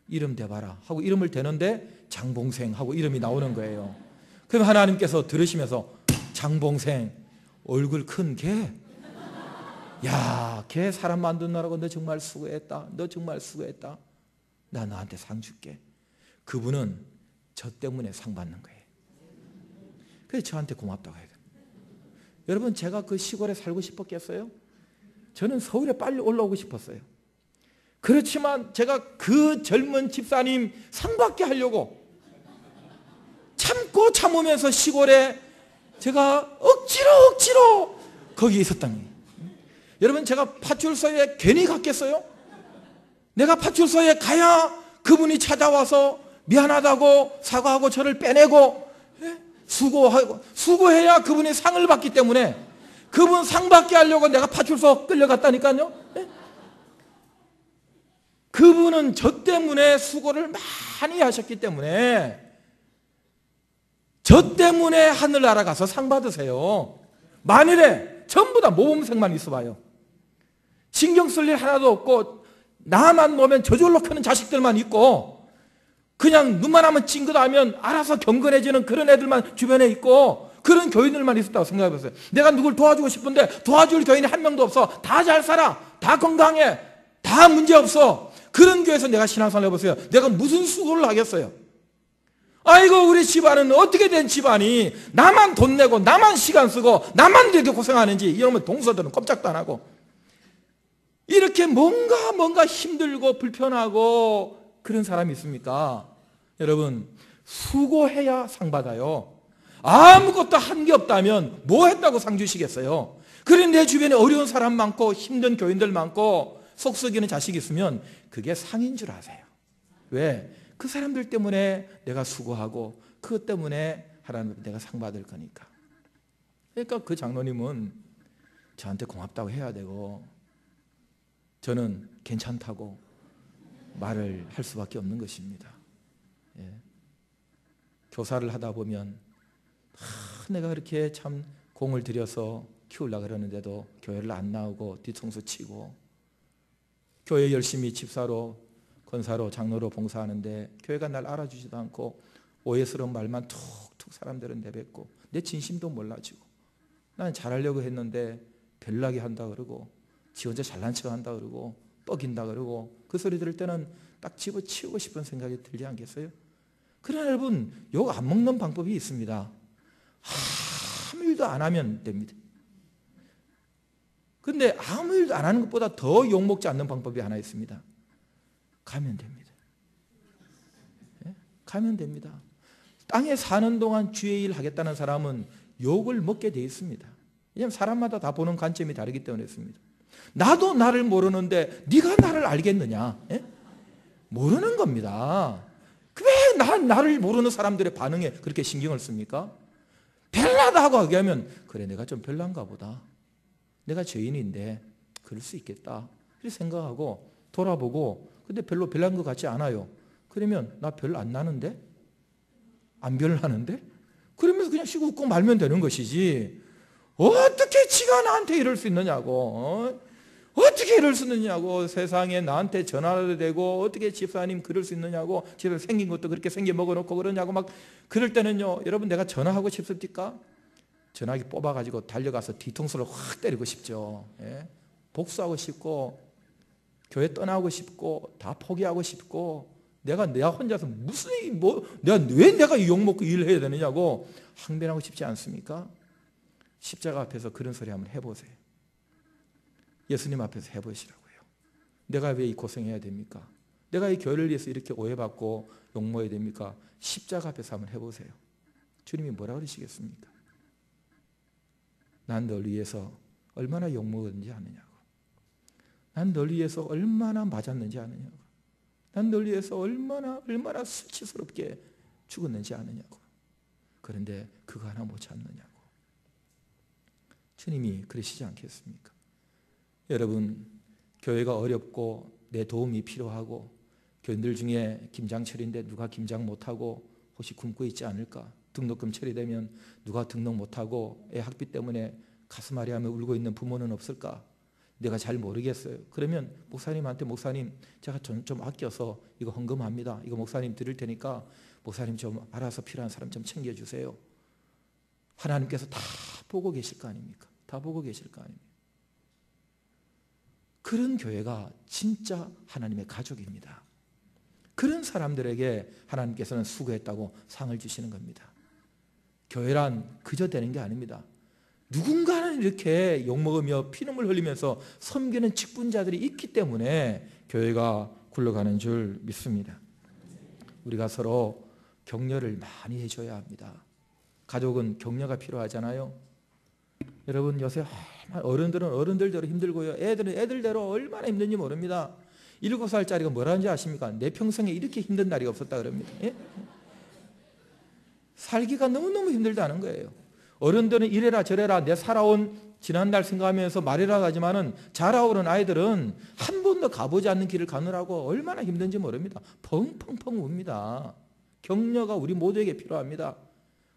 이름 대봐라 하고 이름을 대는데 장봉생 하고 이름이 나오는 거예요. 그럼 하나님께서 들으시면서 장봉생 얼굴 큰 개? 야, 걔 사람 만드느라고 너 정말 수고했다. 너 정말 수고했다. 나 너한테 상 줄게. 그분은 저 때문에 상 받는 거예요. 그래서 저한테 고맙다고 해요. 여러분 제가 그 시골에 살고 싶었겠어요? 저는 서울에 빨리 올라오고 싶었어요. 그렇지만 제가 그 젊은 집사님 상 받게 하려고 참고 참으면서 시골에 제가 억지로 거기 있었던 거예요. 여러분 제가 파출소에 괜히 갔겠어요? 내가 파출소에 가야 그분이 찾아와서 미안하다고 사과하고 저를 빼내고 수고해야 그분이 상을 받기 때문에 그분 상 받게 하려고 내가 파출소 끌려갔다니까요. 그분은 저 때문에 수고를 많이 하셨기 때문에 저 때문에 하늘나라 가서 상 받으세요. 만일에 전부 다 모범생만 있어봐요. 신경 쓸 일 하나도 없고 나만 보면 저절로 크는 자식들만 있고 그냥 눈만 하면 찡긋하면 알아서 경건해지는 그런 애들만 주변에 있고 그런 교인들만 있었다고 생각해보세요. 내가 누굴 도와주고 싶은데 도와줄 교인이 한 명도 없어. 다 잘 살아. 다 건강해. 다 문제없어. 그런 교회에서 내가 신앙생활 해보세요. 내가 무슨 수고를 하겠어요. 아이고 우리 집안은 어떻게 된 집안이 나만 돈 내고 나만 시간 쓰고 나만 이렇게 고생하는지 이러면 동서들은 꼼짝도 안 하고 이렇게 뭔가 힘들고 불편하고 그런 사람이 있습니까? 여러분, 수고해야 상 받아요. 아무것도 한 게 없다면 뭐 했다고 상 주시겠어요? 그래, 내 주변에 어려운 사람 많고 힘든 교인들 많고 속 썩이는 자식이 있으면 그게 상인 줄 아세요. 왜? 그 사람들 때문에 내가 수고하고 그것 때문에 하나님 내가 상 받을 거니까. 그러니까 그 장로님은 저한테 고맙다고 해야 되고 저는 괜찮다고 말을 할 수밖에 없는 것입니다. 예. 교사를 하다 보면 내가 그렇게 참 공을 들여서 키우려고 그러는데도 교회를 안 나오고 뒤통수 치고 교회 열심히 집사로 권사로 장로로 봉사하는데 교회가 날 알아주지도 않고 오해스러운 말만 툭툭 사람들은 내뱉고 내 진심도 몰라주고 나는 잘하려고 했는데 별나게 한다 그러고 지 혼자 잘난 척 한다 그러고 뻐긴다 그러고 그 소리 들을 때는 딱 집어치우고 싶은 생각이 들지 않겠어요? 그러나 여러분, 욕 안 먹는 방법이 있습니다. 아무 일도 안 하면 됩니다. 그런데 아무 일도 안 하는 것보다 더 욕 먹지 않는 방법이 하나 있습니다. 가면 됩니다. 예? 가면 됩니다. 땅에 사는 동안 주의 일 하겠다는 사람은 욕을 먹게 돼 있습니다. 왜냐하면 사람마다 다 보는 관점이 다르기 때문에 그렇습니다. 나도 나를 모르는데 네가 나를 알겠느냐? 예? 모르는 겁니다. 왜 나를 모르는 사람들의 반응에 그렇게 신경을 씁니까? 별나다 하고 얘기하면 그래, 내가 좀 별난가 보다. 내가 죄인인데 그럴 수 있겠다. 이렇게 생각하고 돌아보고 근데 별로 별난 것 같지 않아요. 그러면 나 별 안 나는데? 안 별나는데? 그러면서 그냥 쉬고 웃고 말면 되는 것이지. 어떻게 지가 나한테 이럴 수 있느냐고. 어떻게 이럴 수 있느냐고. 세상에 나한테 전화도 되고 어떻게 집사님 그럴 수 있느냐고. 집에 생긴 것도 그렇게 생겨 먹어놓고 그러냐고 막 그럴 때는요. 여러분, 내가 전화하고 싶습니까? 전화기 뽑아가지고 달려가서 뒤통수를 확 때리고 싶죠. 예? 복수하고 싶고 교회 떠나고 싶고 다 포기하고 싶고 내가 혼자서 무슨 왜 내가 욕먹고 일을 해야 되느냐고 항변하고 싶지 않습니까? 십자가 앞에서 그런 소리 한번 해보세요. 예수님 앞에서 해보시라고요. 내가 왜 이 고생해야 됩니까? 내가 이 교회를 위해서 이렇게 오해받고 욕먹어야 됩니까? 십자가 앞에서 한번 해보세요. 주님이 뭐라 그러시겠습니까? 난 널 위해서 얼마나 욕먹었는지 아느냐고. 난 널 위해서 얼마나 맞았는지 아느냐고. 난 널 위해서 얼마나 수치스럽게 죽었는지 아느냐고. 그런데 그거 하나 못 찾느냐고. 주님이 그러시지 않겠습니까? 여러분, 교회가 어렵고 내 도움이 필요하고 교인들 중에 김장철인데 누가 김장 못하고 혹시 굶고 있지 않을까? 등록금 처리되면 누가 등록 못하고 애 학비 때문에 가슴 아리하며 울고 있는 부모는 없을까? 내가 잘 모르겠어요. 그러면 목사님한테 목사님 제가 좀 아껴서 이거 헌금합니다. 이거 목사님 드릴 테니까 목사님 좀 알아서 필요한 사람 좀 챙겨주세요. 하나님께서 다 보고 계실 거 아닙니까? 다 보고 계실 거 아닙니까? 그런 교회가 진짜 하나님의 가족입니다. 그런 사람들에게 하나님께서는 수고했다고 상을 주시는 겁니다. 교회란 그저 되는 게 아닙니다. 누군가는 이렇게 욕먹으며 피눈물 흘리면서 섬기는 직분자들이 있기 때문에 교회가 굴러가는 줄 믿습니다. 우리가 서로 격려를 많이 해줘야 합니다. 가족은 격려가 필요하잖아요. 여러분, 요새 어른들은 어른들대로 힘들고요. 애들은 애들대로 얼마나 힘든지 모릅니다. 7살짜리가 뭐라는지 아십니까? 내 평생에 이렇게 힘든 날이 없었다 그럽니다. 예? 살기가 너무너무 힘들다는 거예요. 어른들은 이래라 저래라 내 살아온 지난날 생각하면서 말이라 하지만은 자라오는 아이들은 한 번도 가보지 않는 길을 가느라고 얼마나 힘든지 모릅니다. 펑펑펑 웁니다. 격려가 우리 모두에게 필요합니다.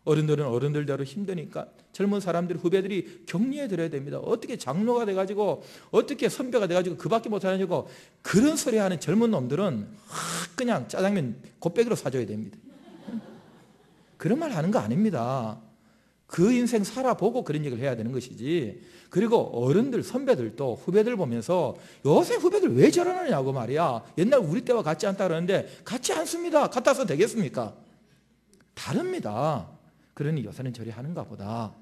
어른들은 어른들대로 힘드니까 젊은 사람들, 후배들이 격려해 드려야 됩니다. 어떻게 장로가 돼가지고 어떻게 선배가 돼가지고 그밖에 못하냐고 그런 소리 하는 젊은 놈들은 그냥 짜장면 곱빼기로 사줘야 됩니다. 그런 말 하는 거 아닙니다. 그 인생 살아보고 그런 얘기를 해야 되는 것이지. 그리고 어른들, 선배들도 후배들 보면서 요새 후배들 왜 저러느냐고 말이야. 옛날 우리 때와 같지 않다 그러는데 같지 않습니다. 같아서 되겠습니까? 다릅니다. 그러니 요새는 저리 하는가 보다.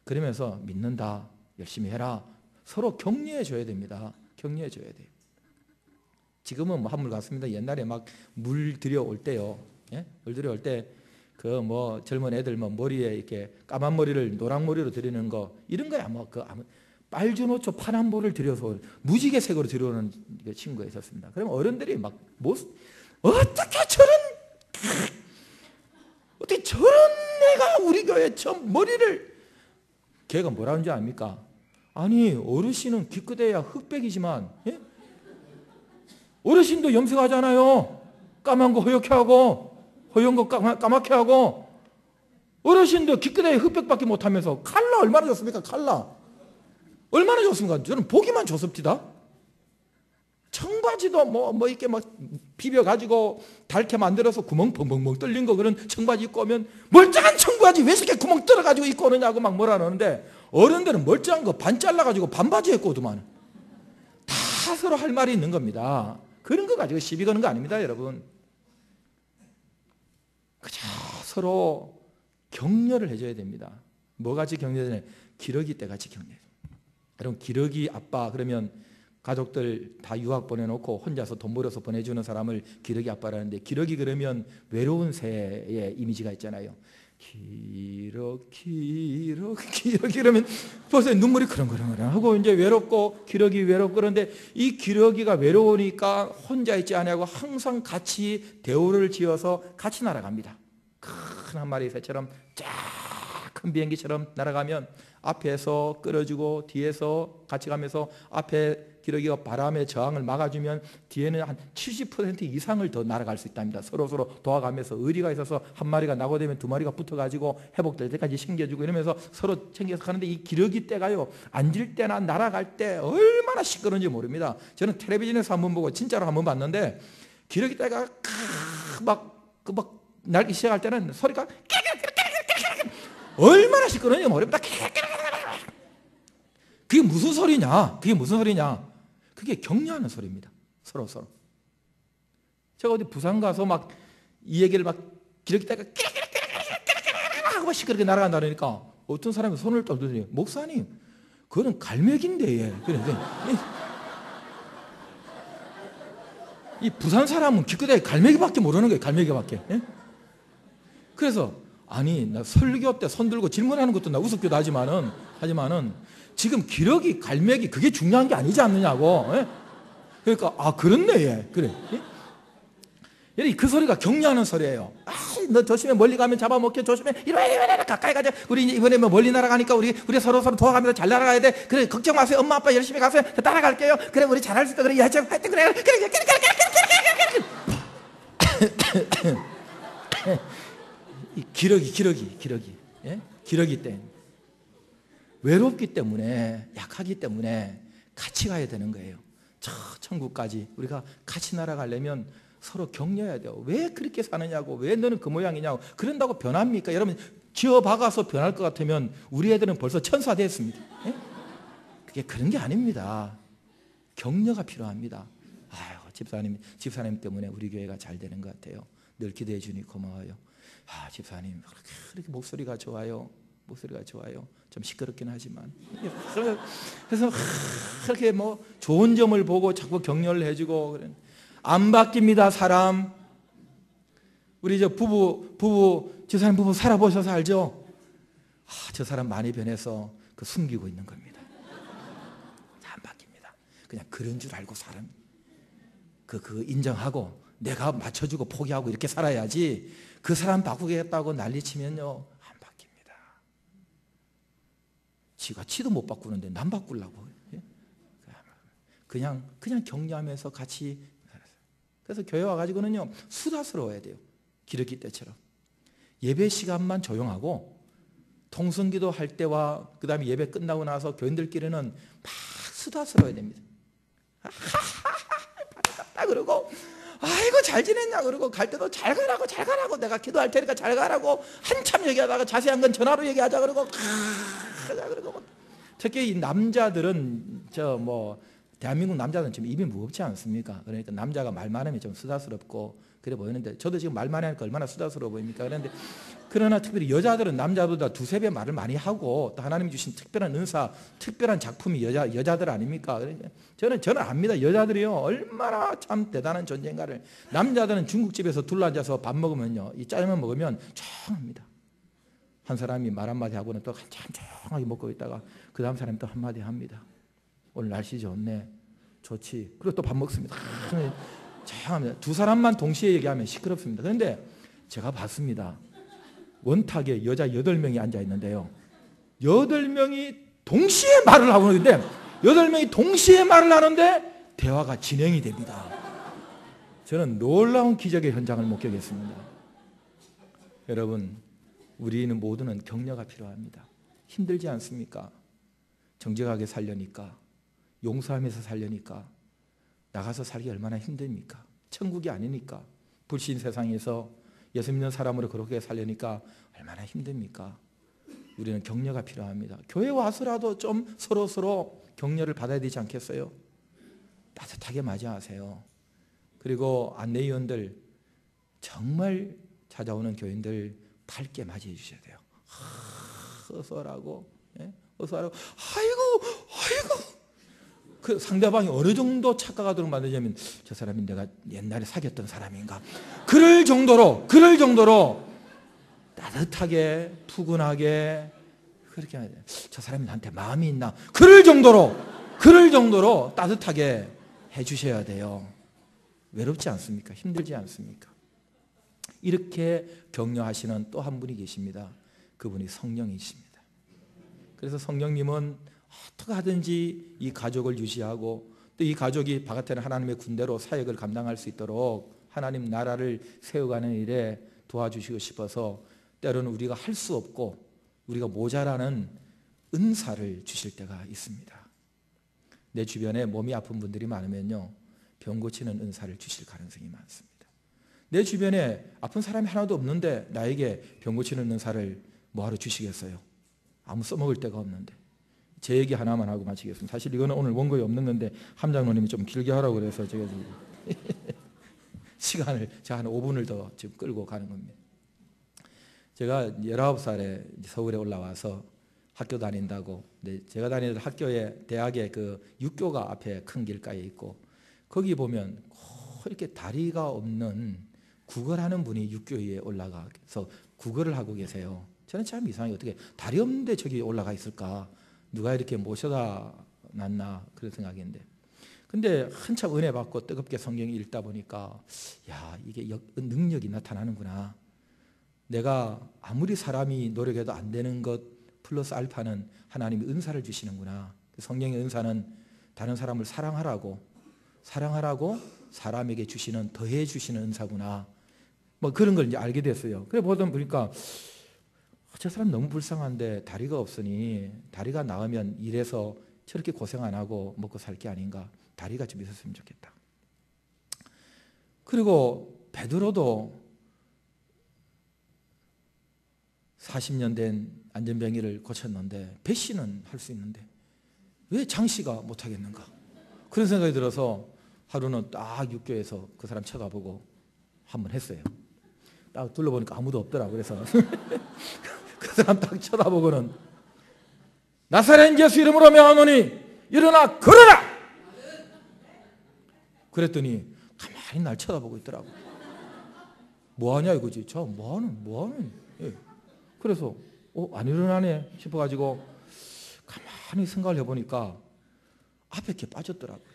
그러면서 믿는다, 열심히 해라. 서로 격려해 줘야 됩니다. 격려해줘야 돼요. 지금은 뭐 한물 같습니다. 옛날에 막 물 들여올 때요. 예? 물 들여올 때 그 뭐 젊은 애들 뭐 머리에 이렇게 까만 머리를 노랑 머리로 들이는 거 이런 거야. 뭐 그 빨주노초 파란 볼을 들여서 무지개 색으로 들여오는 친구가 있었습니다. 그러면 어른들이 막 어떻게 저런 애가 우리 교회 저 머리를 걔가 뭐라는 줄 압니까? 아니 어르신은 기껏해야 흑백이지만 예? 어르신도 염색하잖아요. 까만 거 허옇게 하고 허연 거 까맣게 하고 어르신도 기껏해야 흑백밖에 못하면서 칼라 얼마나 좋습니까? 칼라 얼마나 좋습니까? 저는 보기만 좋습니다. 청바지도 뭐 이렇게 막 비벼가지고 닳게 만들어서 구멍 벙벙벙 뚫린 거 그런 청바지 입고 오면 멀쩡한 청바지 왜 이렇게 구멍 뚫어가지고 입고 오느냐고 막 뭐라 그러는데 어른들은 멀쩡한 거 반 잘라가지고 반바지 입고 오더만. 다 서로 할 말이 있는 겁니다. 그런 거 가지고 시비 거는 거 아닙니다, 여러분. 그저 서로 격려를 해줘야 됩니다. 뭐같이 격려되냐? 기러기 때같이 격려해요. 여러분 기러기 아빠 그러면 가족들 다 유학 보내놓고 혼자서 돈 벌어서 보내주는 사람을 기러기 아빠라는데 기러기 그러면 외로운 새의 이미지가 있잖아요. 기러기 그러면 벌써 눈물이 그렁그렁 하고 이제 외롭고 기러기 외롭고 그런데 이 기러기가 외로우니까 혼자 있지 않냐고 항상 같이 대우를 지어서 같이 날아갑니다. 큰 한 마리 새처럼 쫙 큰 비행기처럼 날아가면 앞에서 끌어주고 뒤에서 같이 가면서 앞에 기러기가 바람의 저항을 막아주면 뒤에는 한 70% 이상을 더 날아갈 수 있답니다. 서로 도와가면서 의리가 있어서 한 마리가 낙오되면 두 마리가 붙어가지고 회복될 때까지 챙겨주고 이러면서 서로 챙겨서 가는데 이 기러기 떼가요 앉을 때나 날아갈 때 얼마나 시끄러운지 모릅니다. 저는 텔레비전에서 한번 보고 진짜로 한번 봤는데 기러기 떼가 막 날기 시작할 때는 소리가 얼마나 시끄러운지 모릅니다. 그게 무슨 소리냐? 그게 격려하는 소리입니다. 서로. 제가 어디 부산 가서 막 이 얘기를 막 기러기 떼가 하고 시끄럽게 날아간다 그러니까 어떤 사람이 손을 떨더니 목사님 그거는 갈매기인데 예. 이 부산 사람은 기껏해 갈매기밖에 모르는 거예요. 갈매기밖에. 예? 그래서 아니 나 설교 때 손 들고 질문하는 것도 나 우습기도 하지만은 지금 기러기 갈매기 그게 중요한 게 아니지 않느냐고. 예? 그러니까 그렇네 예. 그래. 예? 그 소리가 격려하는 소리예요. 너 조심해 멀리 가면 잡아먹게 조심해 이래 가까이 가자. 우리 이번에 뭐 멀리 날아가니까 우리 서로 도와가면서 잘 날아가야 돼. 그래 걱정 마세요. 엄마 아빠 열심히 가세요. 따라갈게요. 그래 우리 잘할 수 있다. 그래 야채 하여튼 그래. 이 기러기. 예? 기러기 때 외롭기 때문에 약하기 때문에 같이 가야 되는 거예요. 저 천국까지 우리가 같이 날아가려면 서로 격려해야 돼요. 왜 그렇게 사느냐고 왜 너는 그 모양이냐고 그런다고 변합니까? 여러분 지어박아서 변할 것 같으면 우리 애들은 벌써 천사 됐습니다. 예? 그게 그런 게 아닙니다. 격려가 필요합니다. 집사님 때문에 우리 교회가 잘 되는 것 같아요. 늘 기도해 주니 고마워요. 집사님 그렇게 목소리가 좋아요. 좀 시끄럽긴 하지만 그래서 그렇게 뭐 좋은 점을 보고 자꾸 격려를 해주고 그래. 안 바뀝니다 사람. 우리 저 집사님 부부 살아보셔서 알죠? 저 사람 많이 변해서 숨기고 있는 겁니다. 안 바뀝니다. 그냥 그런 줄 알고 사람 그 인정하고 내가 맞춰주고 포기하고 이렇게 살아야지 그 사람 바꾸겠다고 난리치면요 안 바뀝니다. 지도 못 바꾸는데 남 바꾸려고 그냥 격려하면서 같이 살았어요. 그래서 교회 와가지고는요 수다스러워야 돼요. 기러기 때처럼 예배 시간만 조용하고 통성기도 할 때와 그 다음에 예배 끝나고 나서 교인들끼리는 막 수다스러워야 됩니다. 그러고 아이고 잘 지냈냐 그러고 갈 때도 잘 가라고 내가 기도할 테니까 잘 가라고 한참 얘기하다가 자세한 건 전화로 얘기하자 그러고 특히 이 남자들은 대한민국 남자들은 좀 입이 무겁지 않습니까? 그러니까 남자가 말 많으면 좀 수다스럽고 그래 보이는데 저도 지금 말 많이 하니까 얼마나 수다스러워 보입니까? 그런데 그러나 특별히 여자들은 남자보다 두세 배 말을 많이 하고 또 하나님이 주신 특별한 은사, 특별한 작품이 여자들 아닙니까? 저는 압니다. 여자들이요 얼마나 참 대단한 존재인가를. 남자들은 중국집에서 둘러앉아서 밥 먹으면요 이 짜장면 먹으면 조용합니다. 한 사람이 말 한마디 하고는 또 한참 조용하게 먹고 있다가 그 다음 사람이 또 한마디 합니다. 오늘 날씨 좋네, 좋지. 그리고 또 밥 먹습니다. 조용합니다. 두 사람만 동시에 얘기하면 시끄럽습니다. 그런데 제가 봤습니다. 원탁에 여자 8명이 앉아 있는데요 8명이 동시에 말을 하고 있는데 8명이 동시에 말을 하는데 대화가 진행이 됩니다. 저는 놀라운 기적의 현장을 목격했습니다. 여러분, 우리는 모두는 격려가 필요합니다. 힘들지 않습니까? 정직하게 살려니까, 용서하면서 살려니까, 나가서 살기 얼마나 힘듭니까? 천국이 아니니까, 불신 세상에서 예수 믿는 사람으로 그렇게 살려니까 얼마나 힘듭니까? 우리는 격려가 필요합니다. 교회 와서라도 좀 서로 격려를 받아야 되지 않겠어요? 따뜻하게 맞이하세요. 그리고 안내위원들 정말 찾아오는 교인들 밝게 맞이해 주셔야 돼요. 어서 오라고, 어서 오라고. 아이고. 그 상대방이 어느 정도 착각하도록 만들자면 저 사람이 내가 옛날에 사귀었던 사람인가? 그럴 정도로 따뜻하게 푸근하게 그렇게 해야 돼요. 저 사람이 나한테 마음이 있나? 그럴 정도로 따뜻하게 해주셔야 돼요. 외롭지 않습니까? 힘들지 않습니까? 이렇게 격려하시는 또 한 분이 계십니다. 그분이 성령이십니다. 그래서 성령님은 어떻게 하든지 이 가족을 유지하고 또 이 가족이 바깥에는 하나님의 군대로 사역을 감당할 수 있도록 하나님 나라를 세워가는 일에 도와주시고 싶어서 때로는 우리가 할 수 없고 우리가 모자라는 은사를 주실 때가 있습니다. 내 주변에 몸이 아픈 분들이 많으면요 병 고치는 은사를 주실 가능성이 많습니다. 내 주변에 아픈 사람이 하나도 없는데 나에게 병 고치는 은사를 뭐하러 주시겠어요? 아무 써먹을 데가 없는데. 제 얘기 하나만 하고 마치겠습니다. 사실 이거는 오늘 원고에 없는 건데 함장로님이 좀 길게 하라고 그래서 제가 지금 시간을 제가 한 5분을 더 지금 끌고 가는 겁니다. 제가 19살에 서울에 올라와서 학교 다닌다고, 제가 다니는 학교에 대학에 그 육교가 앞에 큰 길가에 있고 거기 보면 이렇게 다리가 없는 구걸하는 분이 육교에 올라가서 구걸을 하고 계세요. 저는 참 이상하게 어떻게 다리 없는데 저기 올라가 있을까? 누가 이렇게 모셔다 놨나 그런 생각인데, 근데 한참 은혜 받고 뜨겁게 성경 읽다 보니까 야 이게 능력이 나타나는구나. 내가 아무리 사람이 노력해도 안 되는 것 플러스 알파는 하나님이 은사를 주시는구나. 성령의 은사는 다른 사람을 사랑하라고 사람에게 주시는 더해 주시는 은사구나. 뭐 그런 걸 이제 알게 됐어요. 그래 보다 보니까 저 사람 너무 불쌍한데 다리가 없으니 다리가 나으면 일해서 저렇게 고생 안 하고 먹고 살 게 아닌가. 다리가 좀 있었으면 좋겠다. 그리고 베드로도 40년 된 안전병이를 고쳤는데 배씨는 할 수 있는데 왜 장씨가 못하겠는가. 그런 생각이 들어서 하루는 딱 육교에서 그 사람 쳐다보고 한번 했어요. 딱 둘러보니까 아무도 없더라고. 그래서 그 사람 딱 쳐다보고는 나사렛 예수 이름으로 명하노니 일어나 걸어라! 그랬더니 가만히 날 쳐다보고 있더라고. 뭐하냐 이거지. 저 뭐하는 예. 그래서 안 일어나네 싶어가지고 가만히 생각을 해보니까 앞에 이렇게 빠졌더라고요.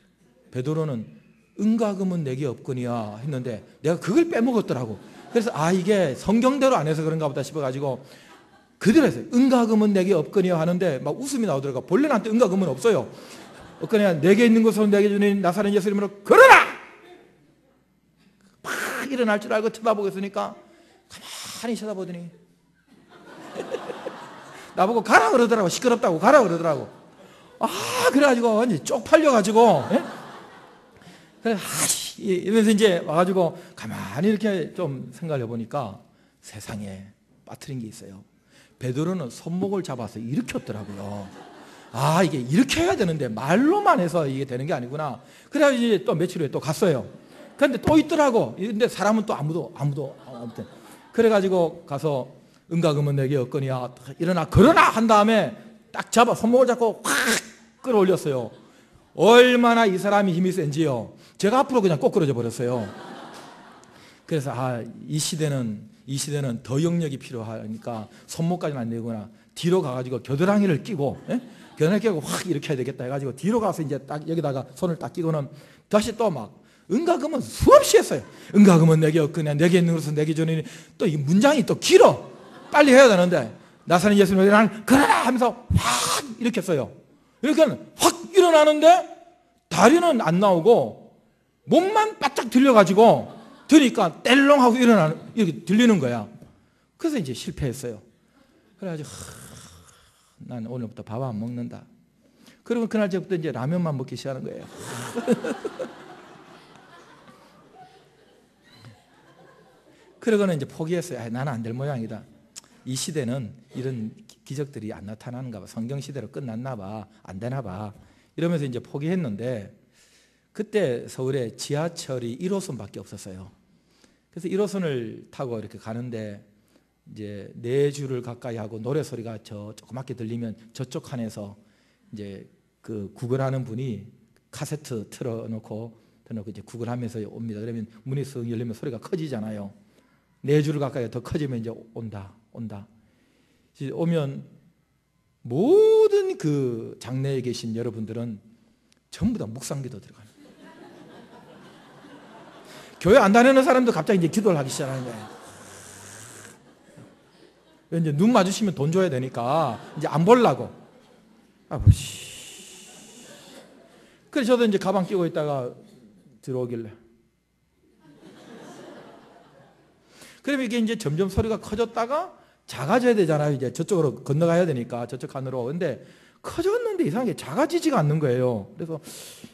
베드로는 은과금은 내게 없거니와 했는데 내가 그걸 빼먹었더라고. 그래서 이게 성경대로 안 해서 그런가 보다 싶어가지고 그대로 했어요. 은과금은 내게 없거니와 하는데 막 웃음이 나오더라고요. 본래 나한테 은과금은 없어요. 없거니와 내게 있는 것으로 내게 주는 나사렛 예수 이름으로 걸어라! 막 일어날 줄 알고 쳐다보고 있으니까 가만히 쳐다보더니 나보고 가라 그러더라고. 시끄럽다고 가라 그러더라고. 그래가지고 완전히 쪽팔려가지고 그래 이러면서 이제 와가지고 가만히 이렇게 좀 생각을 해보니까 세상에 빠뜨린 게 있어요. 베드로는 손목을 잡아서 일으켰더라고요. 이게 이렇게 해야 되는데 말로만 해서 이게 되는 게 아니구나. 그래가지고 이제 또 며칠 후에 또 갔어요. 근데 또 있더라고. 근데 사람은 또 아무도. 아무튼. 그래가지고 가서 은가금은 내게 없거니와 일어나 걸어라 한 다음에 딱 잡아 손목을 잡고 확 끌어올렸어요. 얼마나 이 사람이 힘이 센지요. 제가 앞으로 그냥 꼬꾸러져 버렸어요. 그래서 이 시대는 더 영역이 필요하니까 손목까지는 안 되구나. 뒤로 가가지고 겨드랑이를 끼고, 겨드랑이 끼고 확 이렇게 해야 되겠다 해가지고 뒤로 가서 이제 딱 여기다가 손을 딱 끼고는 다시 또 막 은가금은 수없이 했어요. 은가금은 내게 없거냐 내게 있는 것은 내게 주니. 또 이 문장이 또 길어. 빨리 해야 되는데 나사는 예수님을 나는 그러라 하면서 확 이렇게 써요. 이렇게 확 일어나는데 다리는 안 나오고 몸만 바짝 들려가지고 드니까 뗄렁하고 일어나는 이렇게 들리는 거야. 그래서 이제 실패했어요. 그래가지고 난 오늘부터 밥 안 먹는다. 그러면 그날 저부터 이제 라면만 먹기 시작하는 거예요. 그러고는 이제 포기했어요. 나는 안 될 모양이다. 이 시대는 이런 기적들이 안 나타나는가 봐. 성경 시대로 끝났나 봐. 안 되나 봐. 이러면서 이제 포기했는데 그때 서울에 지하철이 1호선밖에 없었어요. 그래서 1호선을 타고 이렇게 가는데 이제 4줄을 가까이 하고 노래 소리가 저 조그맣게 들리면 저쪽 칸에서 이제 그 구걸하는 분이 카세트 틀어놓고 이제 구걸하면서 옵니다. 그러면 문이 쓱 열리면 소리가 커지잖아요. 4줄 가까이 더 커지면 이제 온다. 이제 오면 모든 그 장내에 계신 여러분들은 전부 다 묵상기도 들어가요. 교회 안 다니는 사람도 갑자기 이제 기도를 하기 시작하는 거예요. 이제 눈 마주치면 돈 줘야 되니까 이제 안 보려고. 아버지. 그래서 저도 이제 가방 끼고 있다가 들어오길래. 그러면 이게 이제 점점 소리가 커졌다가 작아져야 되잖아요. 이제 저쪽으로 건너가야 되니까 저쪽 칸으로. 근데 커졌는데 이상하게 작아지지가 않는 거예요. 그래서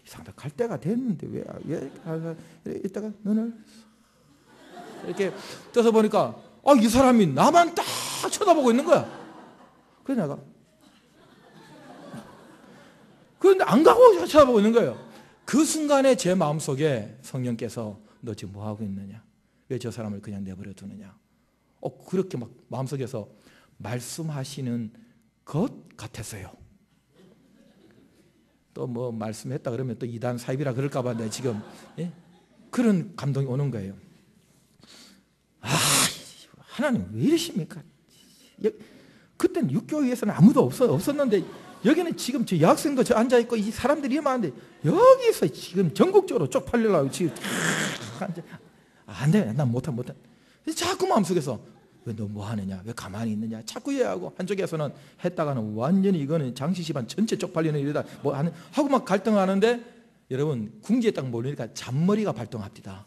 이상하다. 갈 때가 됐는데 왜 이따가 눈을 이렇게 떠서 보니까 이 사람이 나만 딱 쳐다보고 있는 거야. 그래서 내가 그런데 안 가고 쳐다보고 있는 거예요. 그 순간에 제 마음속에 성령께서 너 지금 뭐 하고 있느냐? 왜 저 사람을 그냥 내버려 두느냐? 그렇게 막 마음속에서 말씀하시는 것 같았어요. 또 뭐 말씀했다 그러면 또 이단 사입이라 그럴까 봐 내가 지금 그런 감동이 오는 거예요. 하나님 왜 이러십니까? 그때는 육교회에서는 아무도 없었는데 여기는 지금 저 여학생도 저 앉아있고 이 사람들이 많은데 여기서 지금 전국적으로 쪽팔리려고 지금 안 돼. 난 못해. 자꾸 마음속에서 왜 너 뭐 하느냐? 왜 가만히 있느냐? 자꾸 얘기하고 한쪽에서는 했다가는 완전히 이거는 장씨 집안 전체 쪽팔리는 일이다. 뭐 하고 막 갈등하는데 여러분 궁지에 딱 몰리니까 잔머리가 발동합니다.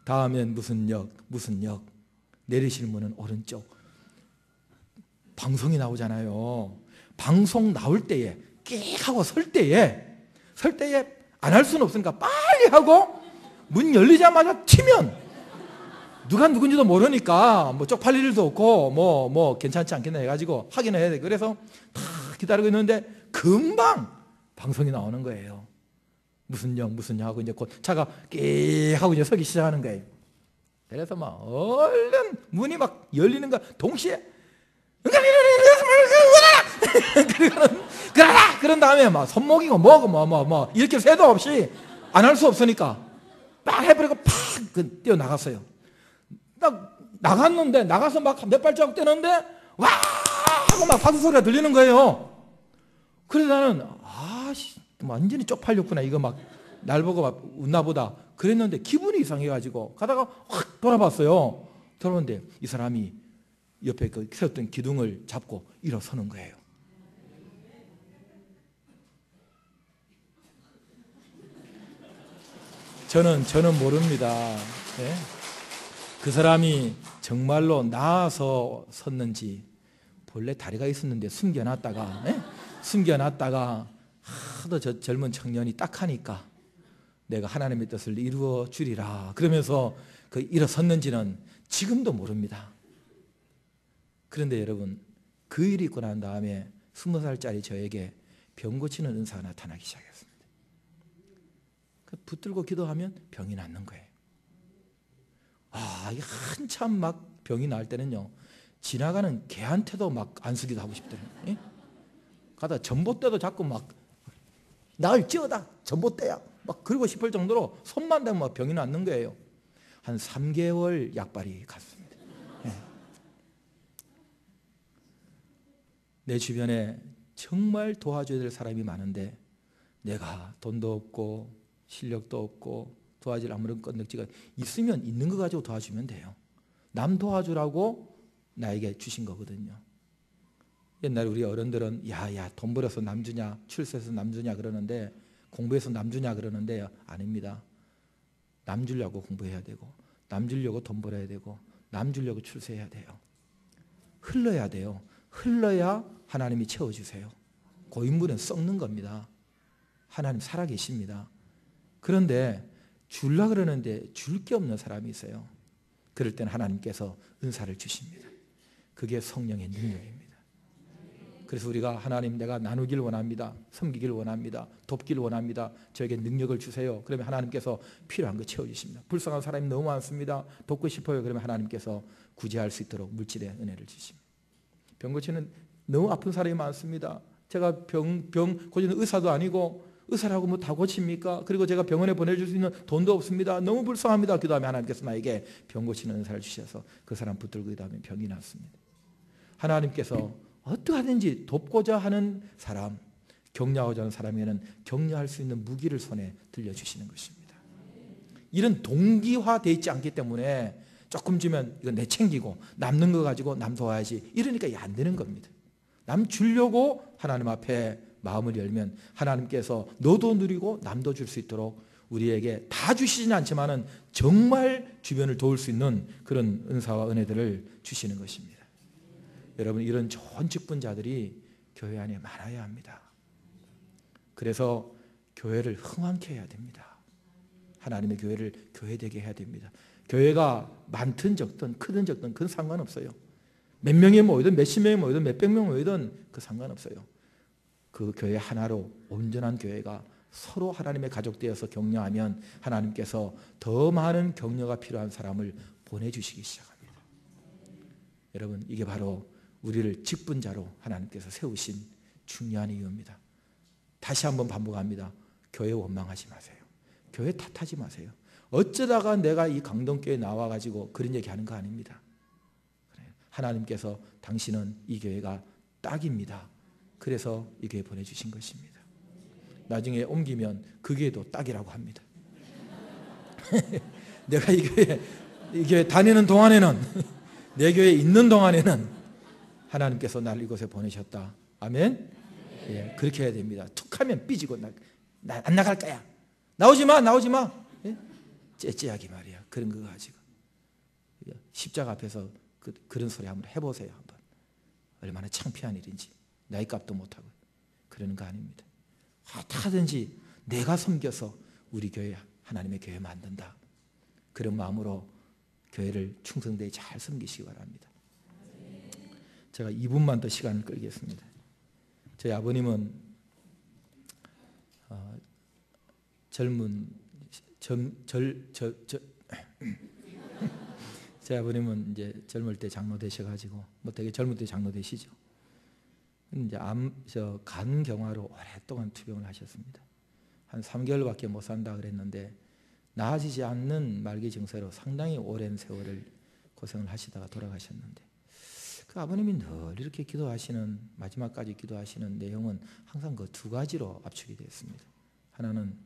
다음엔 무슨 역 내리실 문은 오른쪽. 방송이 나오잖아요. 방송 나올 때에 끽 하고 설 때에 안 할 수는 없으니까 빨리 하고 문 열리자마자 튀면 누가 누군지도 모르니까 뭐 쪽팔릴 일도 없고 뭐 괜찮지 않겠나 해가지고 확인을 해야 돼. 그래서 다 기다리고 있는데 금방 방송이 나오는 거예요. 무슨 역 하고 이제 곧 차가 끽 하고 이제 서기 시작하는 거예요. 그래서 막 얼른 문이 막 열리는 거 동시에 그러라! 그런 다음에 막 손목이고 뭐고 이렇게 새도 없이 안 할 수 없으니까 막 해버리고 팍 뛰어나갔어요. 딱 나갔는데 나가서 막 몇 발자국 뛰는데 와 하고 막 박수 소리가 들리는 거예요. 그래서 나는 완전히 쪽팔렸구나. 이거 막 날 보고 막 웃나 보다 그랬는데 기분이 이상해가지고 가다가 확 돌아봤어요. 돌아보는데 이 사람이 옆에 그 세웠던 기둥을 잡고 일어서는 거예요. 저는 모릅니다. 네? 그 사람이 정말로 나아서 섰는지 본래 다리가 있었는데 숨겨놨다가 하도 저 젊은 청년이 딱 하니까 내가 하나님의 뜻을 이루어 주리라 그러면서 그 일어섰는지는 지금도 모릅니다. 그런데 여러분 그 일이 있고 난 다음에 20살짜리 저에게 병 고치는 은사가 나타나기 시작했습니다. 붙들고 기도하면 병이 낫는 거예요. 이게 한참 막 병이 날 때는요, 지나가는 개한테도 막 안수기도 하고 싶더래요. 예? 가다 전봇대도 자꾸 막 나을 찌어다 전봇대야 막 그러고 싶을 정도로 손만 대면 막 병이 낫는 거예요. 한 3개월 약발이 갔습니다. 예. 내 주변에 정말 도와줘야 될 사람이 많은데 내가 돈도 없고 실력도 없고 도와줄 아무런 건덕지가 있으면 있는 거 가지고 도와주면 돼요. 남 도와주라고 나에게 주신 거거든요. 옛날에 우리 어른들은 야야 돈 벌어서 남 주냐 출세해서 남 주냐 그러는데 공부해서 남 주냐 그러는데 아닙니다. 남 주려고 공부해야 되고 남 주려고 돈 벌어야 되고 남 주려고 출세해야 돼요. 흘러야 돼요. 흘러야 하나님이 채워주세요. 고인물은 썩는 겁니다. 하나님 살아계십니다. 그런데 줄라 그러는데 줄 게 없는 사람이 있어요. 그럴 때는 하나님께서 은사를 주십니다. 그게 성령의 능력입니다. 그래서 우리가 하나님 내가 나누길 원합니다. 섬기길 원합니다. 돕길 원합니다. 저에게 능력을 주세요. 그러면 하나님께서 필요한 거 채워주십니다. 불쌍한 사람이 너무 많습니다. 돕고 싶어요. 그러면 하나님께서 구제할 수 있도록 물질의 은혜를 주십니다. 병 고치는 너무 아픈 사람이 많습니다. 제가 병 고치는 의사도 아니고 의사라고 뭐 다 고칩니까? 그리고 제가 병원에 보내줄 수 있는 돈도 없습니다. 너무 불쌍합니다. 그 다음에 하나님께서 나에게 병 고치는 은사를 주셔서 그 사람 붙들고 그 다음에 병이 났습니다. 하나님께서 어떠하든지 돕고자 하는 사람, 격려하고자 하는 사람에게는 격려할 수 있는 무기를 손에 들려주시는 것입니다. 이런 동기화되어 있지 않기 때문에 조금 주면 이건 내 챙기고 남는 거 가지고 남 도와야지 이러니까 이게 안 되는 겁니다. 남 주려고 하나님 앞에 마음을 열면 하나님께서 너도 누리고 남도 줄 수 있도록 우리에게 다 주시지는 않지만은 정말 주변을 도울 수 있는 그런 은사와 은혜들을 주시는 것입니다. 여러분 이런 좋은 직분자들이 교회 안에 많아야 합니다. 그래서 교회를 흥왕케 해야 됩니다. 하나님의 교회를 교회되게 해야 됩니다. 교회가 많든 적든 크든 적든 그건 상관없어요. 몇 명이 모이든 몇십 명이 모이든 몇백 명이 모이든 그 상관없어요. 그 교회 하나로 온전한 교회가 서로 하나님의 가족 되어서 격려하면 하나님께서 더 많은 격려가 필요한 사람을 보내주시기 시작합니다. 여러분 이게 바로 우리를 직분자로 하나님께서 세우신 중요한 이유입니다. 다시 한번 반복합니다. 교회 원망하지 마세요. 교회 탓하지 마세요. 어쩌다가 내가 이 강동교회에 나와가지고 그런 얘기하는 거 아닙니다. 하나님께서 당신은 이 교회가 딱입니다. 그래서 이 교회 보내주신 것입니다. 나중에 옮기면 그 교회도 딱이라고 합니다. 내가 이 교회 다니는 동안에는 내 교회에 있는 동안에는 하나님께서 나를 이곳에 보내셨다. 아멘? 예, 그렇게 해야 됩니다. 툭하면 삐지고 안 나갈 거야. 나오지 마. 예? 째째하기 말이야. 그런 거 가지고. 십자가 앞에서 그런 소리 한번 해보세요. 한번. 얼마나 창피한 일인지. 나이 값도 못하고. 그러는 거 아닙니다. 어떻게든지 내가 섬겨서 우리 교회, 하나님의 교회 만든다. 그런 마음으로 교회를 충성되게 잘 섬기시기 바랍니다. 제가 2분만 더 시간을 끌겠습니다. 저희 아버님은 제 아버님은 이제 젊을 때 장로 되셔가지고 뭐 되게 젊을 때 장로 되시죠. 이제 간 경화로 오랫동안 투병을 하셨습니다. 한 3개월밖에 못 산다 그랬는데 나아지지 않는 말기 증세로 상당히 오랜 세월을 고생을 하시다가 돌아가셨는데 그 아버님이 늘 이렇게 기도하시는 마지막까지 기도하시는 내용은 항상 그 두 가지로 압축이 되었습니다. 하나는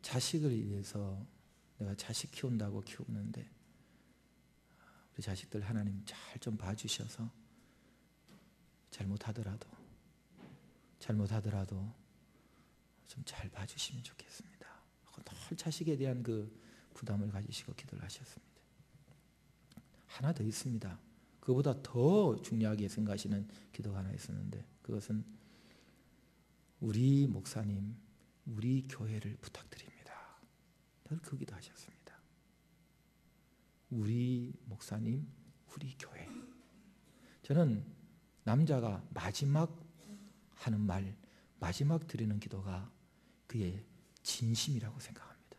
자식을 위해서 내가 자식 키운다고 키우는데 우리 자식들 하나님 잘 좀 봐주셔서 잘못하더라도 좀 잘 봐주시면 좋겠습니다. 늘 자식에 대한 그 부담을 가지시고 기도를 하셨습니다. 하나 더 있습니다. 그보다 더 중요하게 생각하시는 기도가 하나 있었는데 그것은 우리 목사님, 우리 교회를 부탁드립니다. 늘 그 기도하셨습니다. 우리 목사님, 우리 교회. 저는 남자가 마지막 하는 말, 마지막 드리는 기도가 그의 진심이라고 생각합니다.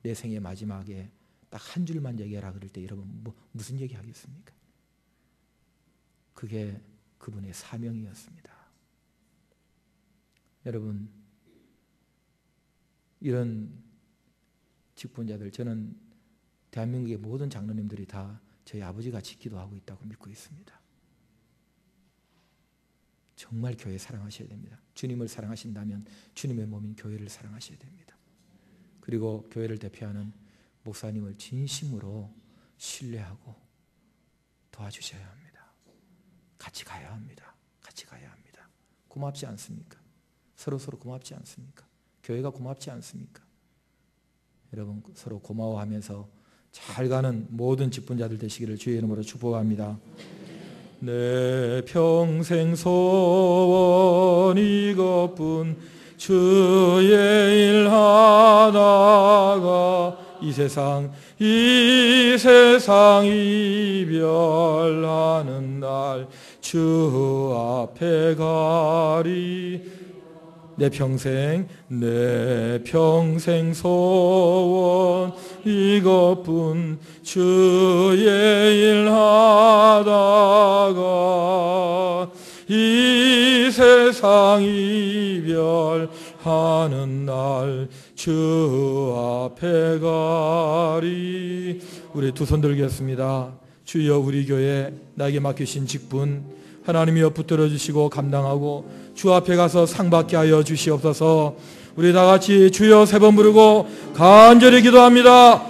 내 생의 마지막에 딱 한 줄만 얘기하라 그럴 때 여러분 무슨 얘기 하겠습니까? 그게 그분의 사명이었습니다. 여러분, 이런 직분자들, 저는 대한민국의 모든 장로님들이 다 저희 아버지같이 기도하고 있다고 믿고 있습니다. 정말 교회 사랑하셔야 됩니다. 주님을 사랑하신다면 주님의 몸인 교회를 사랑하셔야 됩니다. 그리고 교회를 대표하는 목사님을 진심으로 신뢰하고 도와주셔야 합니다. 같이 가야 합니다. 같이 가야 합니다. 고맙지 않습니까? 서로 고맙지 않습니까? 교회가 고맙지 않습니까? 여러분, 서로 고마워하면서 잘 가는 모든 직분자들 되시기를 주의 이름으로 축복합니다. 내 평생 소원 이것뿐, 주의 일 하다가 이 세상 이별하는 날 주 앞에 가리. 내 평생 소원 이것뿐, 주의 일 하다가 이 세상 이별하는 날 주 앞에 가리. 우리 두 손 들겠습니다. 주여, 우리 교회 나에게 맡기신 직분 하나님이여 붙들어 주시고 감당하고 주 앞에 가서 상 받게 하여 주시옵소서. 우리 다 같이 주여 세 번 부르고 간절히 기도합니다.